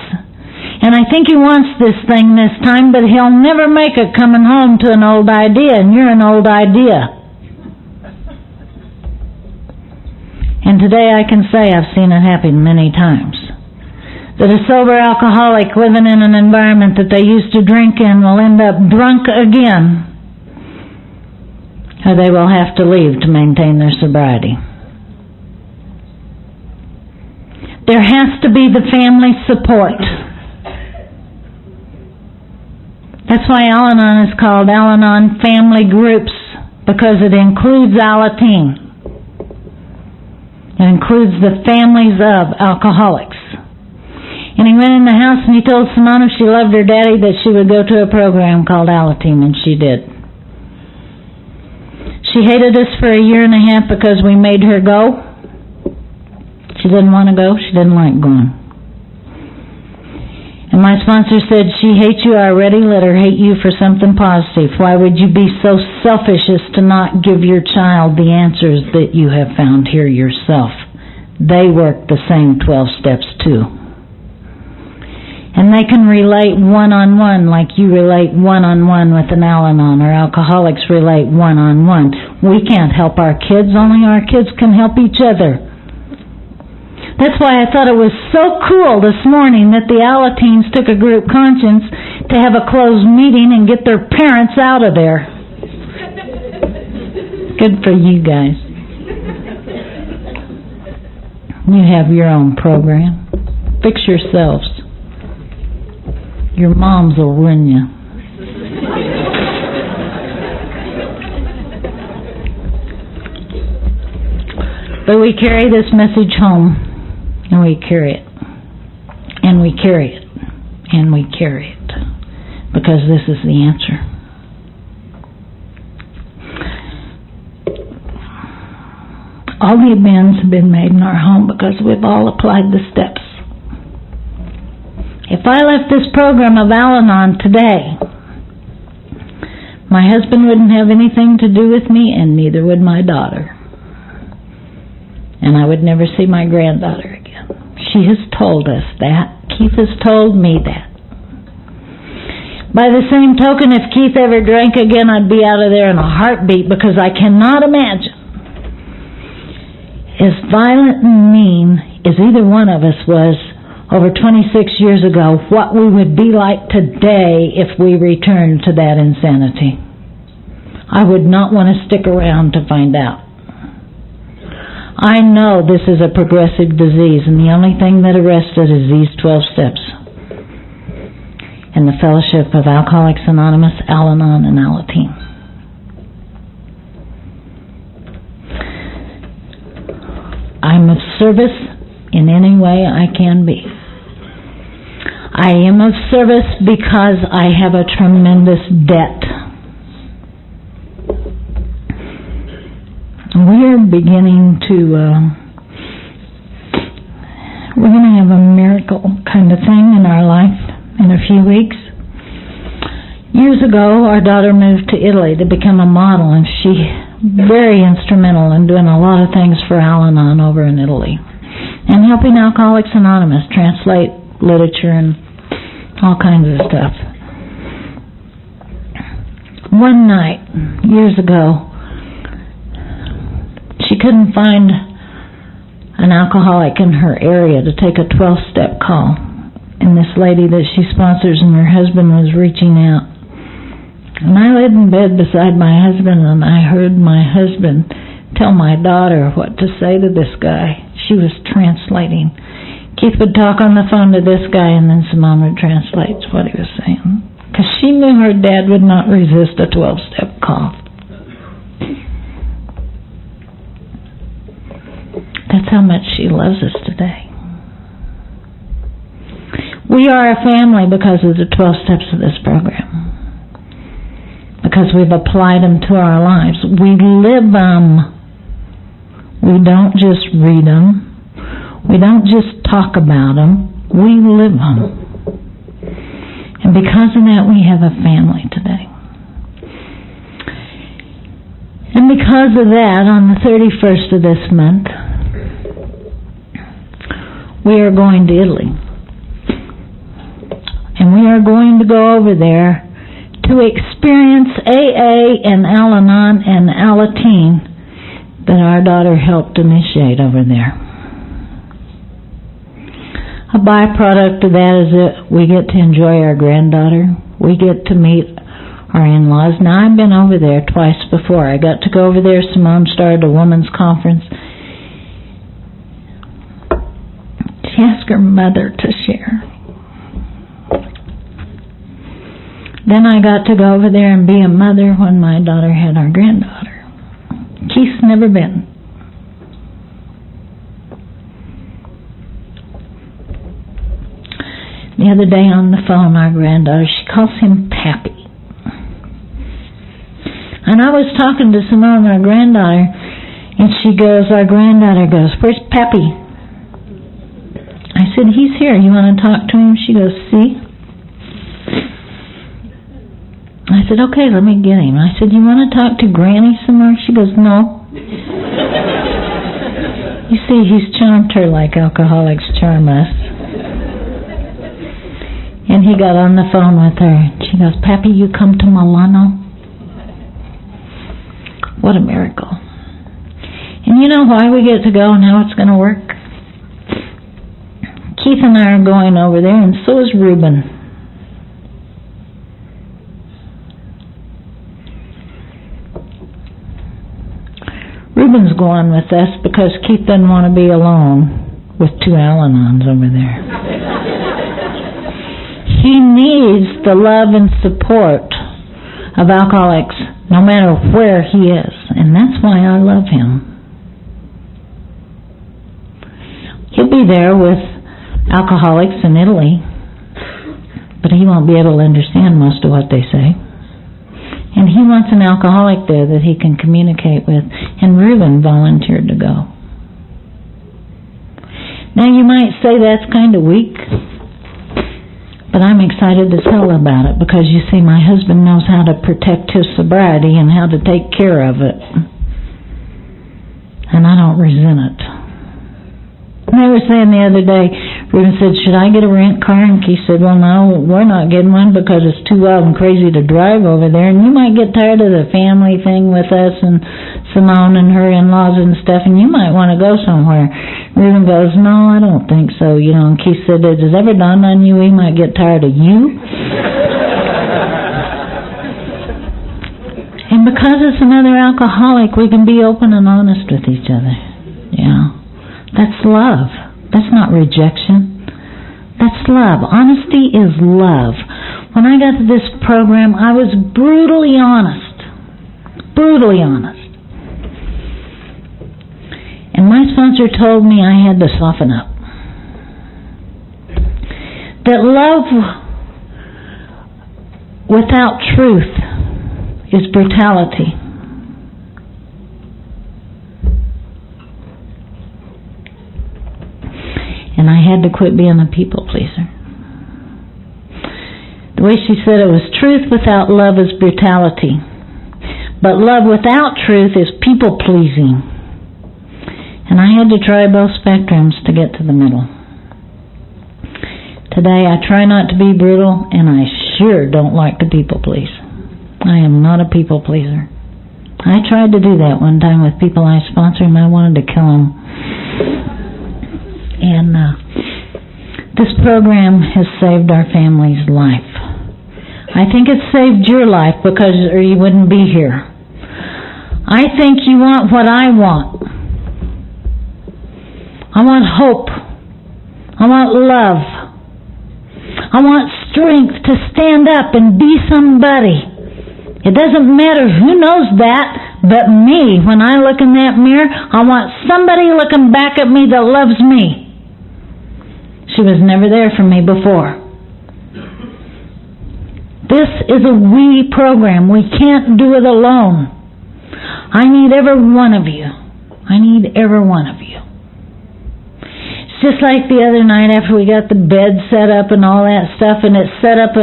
And I think he wants this thing this time, but he'll never make it coming home to an old idea, and you're an old idea. And today I can say I've seen it happen many times. That a sober alcoholic living in an environment that they used to drink in will end up drunk again, or they will have to leave to maintain their sobriety. There has to be the family support. That's why Al-Anon is called Al-Anon Family Groups, because it includes Alateen. It includes the families of alcoholics. And he went in the house and he told Simone if she loved her daddy that she would go to a program called Alateen, and she did. She hated us for 1.5 years because we made her go. She didn't want to go. She didn't like going. And my sponsor said, she hates you already. Let her hate you for something positive. Why would you be so selfish as to not give your child the answers that you have found here yourself? They work the same 12 steps too. And they can relate one-on-one like you relate one-on-one with an Al-Anon, or alcoholics relate one-on-one. We can't help our kids, only our kids can help each other. That's why I thought it was so cool this morning that the Alateens took a group conscience to have a closed meeting and get their parents out of there. Good for you guys. You have your own program. Fix yourselves. Your moms will ruin you. But we carry this message home. And we carry it. And we carry it. And we carry it. Because this is the answer. All the amends have been made in our home because we've all applied the steps. If I left this program of Al-Anon today, my husband wouldn't have anything to do with me, and neither would my daughter. And I would never see my granddaughter again. She has told us that. Keith has told me that. By the same token, if Keith ever drank again, I'd be out of there in a heartbeat, because I cannot imagine, as violent and mean as either one of us was over 26 years ago, what we would be like today if we returned to that insanity. I would not want to stick around to find out. I know this is a progressive disease, and the only thing that arrests it is these 12 steps. And the Fellowship of Alcoholics Anonymous, Al-Anon, and Alateen. I'm of service in any way I can be. I am of service because I have a tremendous debt. We're beginning to, we're going to have a miracle kind of thing in our life in a few weeks. Years ago, our daughter moved to Italy to become a model, and she very instrumental in doing a lot of things for Al-Anon over in Italy, and helping Alcoholics Anonymous translate literature and all kinds of stuff. One night, years ago, she couldn't find an alcoholic in her area to take a 12-step call. And this lady that she sponsors and her husband was reaching out. And I laid in bed beside my husband, and I heard my husband tell my daughter what to say to this guy. She was translating. Keith would talk on the phone to this guy, and then Simone would translate what he was saying. Because she knew her dad would not resist a 12-step call. That's how much she loves us today. We are a family because of the 12 steps of this program. Because we've applied them to our lives. We live them. We don't just read them. We don't just talk about them. We live them. And because of that, we have a family today. And And because of that, on the 31st of this month, we are going to Italy. And we are going to go over there to experience AA and Al-Anon and Alateen that our daughter helped initiate over there. A byproduct of that is that we get to enjoy our granddaughter. We get to meet our in-laws. Now, I've been over there twice before. I got to go over there. Simone started a women's conference. She asked her mother to share. Then I got to go over there and be a mother when my daughter had our granddaughter. Keith's never been. The other day on the phone, our granddaughter, she calls him Pappy. And I was talking to Simone, our granddaughter, and our granddaughter goes, "Where's Pappy?" I said, "He's here. You want to talk to him?" She goes, "See?" I said, "Okay, let me get him." I said, "You want to talk to Granny some more?" She goes, "No." You see, he's charmed her like alcoholics charm us. And he got on the phone with her. She goes, "Pappy, you come to Milano?" What a miracle. And you know why we get to go and how it's going to work? Keith and I are going over there, and so is Reuben. Reuben's going with us because Keith doesn't want to be alone with two Al-Anons over there. He needs the love and support of alcoholics no matter where he is, and that's why I love him. He'll be there with alcoholics in Italy, but he won't be able to understand most of what they say. And he wants an alcoholic there that he can communicate with, and Reuben volunteered to go. Now you might say that's kind of weak, but I'm excited as hell about it, because you see, my husband knows how to protect his sobriety and how to take care of it. And I don't resent it. And they were saying the other day, Reuben said, "Should I get a rent car?" And Keith said, "Well, no, we're not getting one because it's too wild and crazy to drive over there. And you might get tired of the family thing with us and Simone and her in-laws and stuff, and you might want to go somewhere." Reuben goes, "No, I don't think so." And Keith said, "Has it ever dawned on you we might get tired of you?" And because it's another alcoholic, we can be open and honest with each other. Yeah. That's love. That's not rejection. That's love. Honesty is love. When I got to this program, I was brutally honest. Brutally honest. And my sponsor told me I had to soften up. That love without truth is brutality. And I had to quit being a people pleaser. The way she said it was, truth without love is brutality. But love without truth is people pleasing. And I had to try both spectrums to get to the middle. Today I try not to be brutal, and I sure don't like to people please. I am not a people pleaser. I tried to do that one time with people I sponsor, and I wanted to kill them. And this program has saved our family's life. I think it's saved your life, or you wouldn't be here. I think you want what I want. I want hope. I want love. I want strength to stand up and be somebody. It doesn't matter who knows that but me. When I look in that mirror, I want somebody looking back at me that loves me. She was never there for me before. This is a we program. We can't do it alone. I need every one of you. I need every one of you. It's just like the other night after we got the bed set up and all that stuff, and it's set up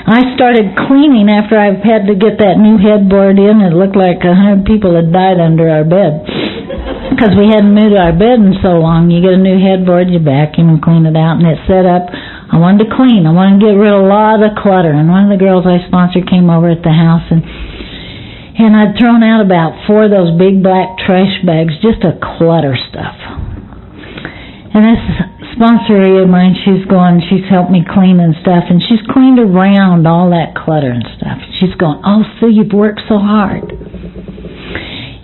I started cleaning after I've had to get that new headboard in. It looked like 100 people had died under our bed because we hadn't moved our bed in so long. You get a new headboard, you vacuum and clean it out, and it's set up. I wanted to clean. I wanted to get rid of a lot of the clutter. And one of the girls I sponsored came over at the house, and I'd thrown out about 4 of those big black trash bags just of clutter stuff. And this sponsor of mine, she's helped me clean and stuff, and she's cleaned around all that clutter and stuff. She's going, "Oh, Sue, you've worked so hard.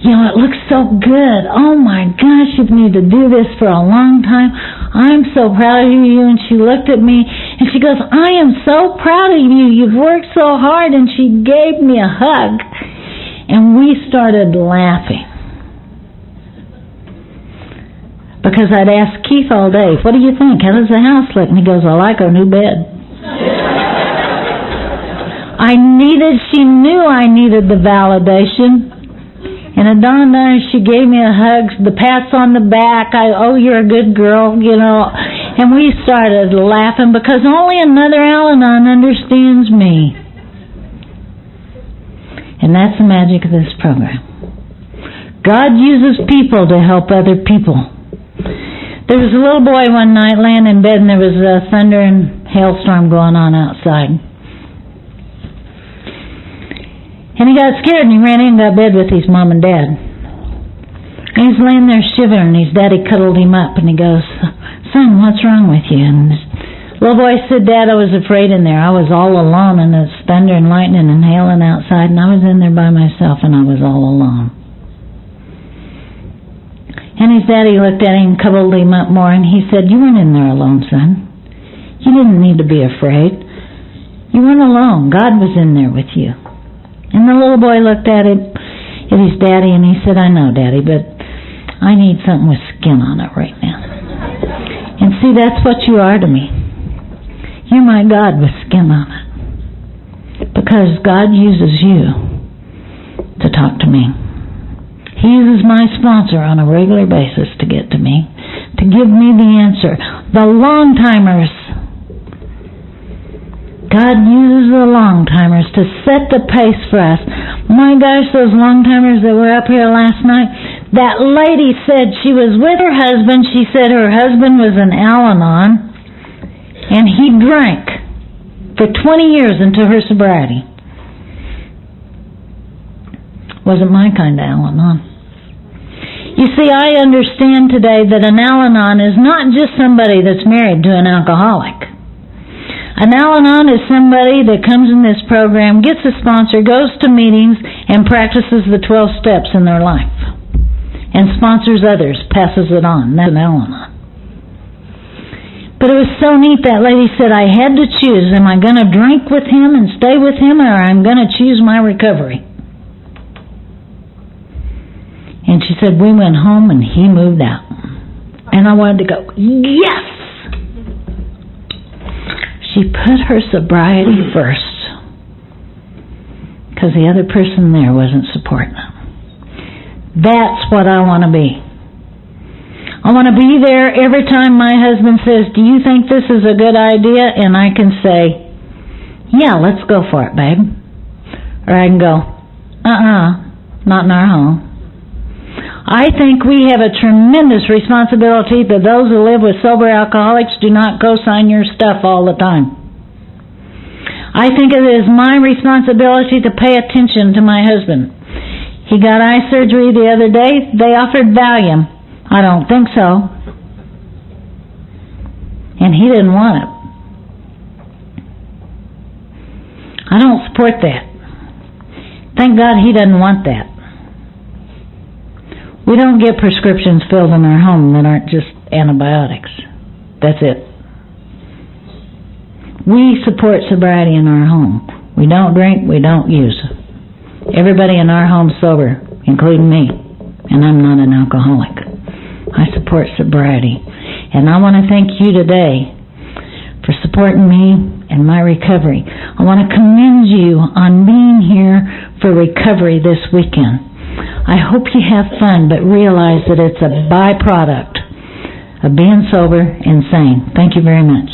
You know, it looks so good. Oh my gosh, you've needed to do this for a long time. I'm so proud of you." And she looked at me and she goes, "I am so proud of you. You've worked so hard." And she gave me a hug, and we started laughing. Because I'd asked Keith all day, "What do you think? How does the house look?" And he goes, "I like our new bed." She knew I needed the validation. And it dawned on her, she gave me a hug, the pats on the back, "Oh, you're a good girl," you know. And we started laughing because only another Al-Anon understands me. And that's the magic of this program. God uses people to help other people. There was a little boy one night laying in bed, and there was a thunder and hailstorm going on outside. And he got scared, and he ran in and got bed with his mom and dad. And he's laying there shivering, and his daddy cuddled him up, and he goes, "Son, what's wrong with you?" And this little boy said, "Dad, I was afraid in there. I was all alone, and it's thunder and lightning and hailing outside, and I was in there by myself, and I was all alone." And his daddy looked at him, cuddled him up more, and he said, "You weren't in there alone, son. You didn't need to be afraid. You weren't alone. God was in there with you." And the little boy looked at his daddy, and he said, "I know, Daddy, but I need something with skin on it right now." And see, that's what you are to me. You're my God with skin on it. Because God uses you to talk to me. He uses my sponsor on a regular basis to get to me, to give me the answer. The long-timers. God uses the long-timers to set the pace for us. My gosh, those long-timers that were up here last night, that lady said she was with her husband. She said her husband was an Al-Anon, and he drank for 20 years into her sobriety. Wasn't my kind of Al-Anon. You see, I understand today that an Al-Anon is not just somebody that's married to an alcoholic. An Al-Anon is somebody that comes in this program, gets a sponsor, goes to meetings, and practices the 12 steps in their life. And sponsors others, passes it on. That's an Al-Anon. But it was so neat, that lady said, I had to choose, am I going to drink with him and stay with him, or I'm going to choose my recovery? And she said, we went home and he moved out. And I wanted to go, yes! She put her sobriety first because the other person there wasn't supporting her. That's what I want to be. I want to be there every time my husband says, do you think this is a good idea? And I can say, yeah, let's go for it, babe. Or I can go, not in our home. I think we have a tremendous responsibility that those who live with sober alcoholics do not co-sign your stuff all the time. I think it is my responsibility to pay attention to my husband. He got eye surgery the other day. They offered Valium. I don't think so. And he didn't want it. I don't support that. Thank God he doesn't want that. We don't get prescriptions filled in our home that aren't just antibiotics. That's it. We support sobriety in our home. We don't drink, we don't use. Everybody in our home's sober, including me, and I'm not an alcoholic. I support sobriety. And I want to thank you today for supporting me and my recovery. I want to commend you on being here for recovery this weekend. I hope you have fun, but realize that it's a byproduct of being sober and sane. Thank you very much.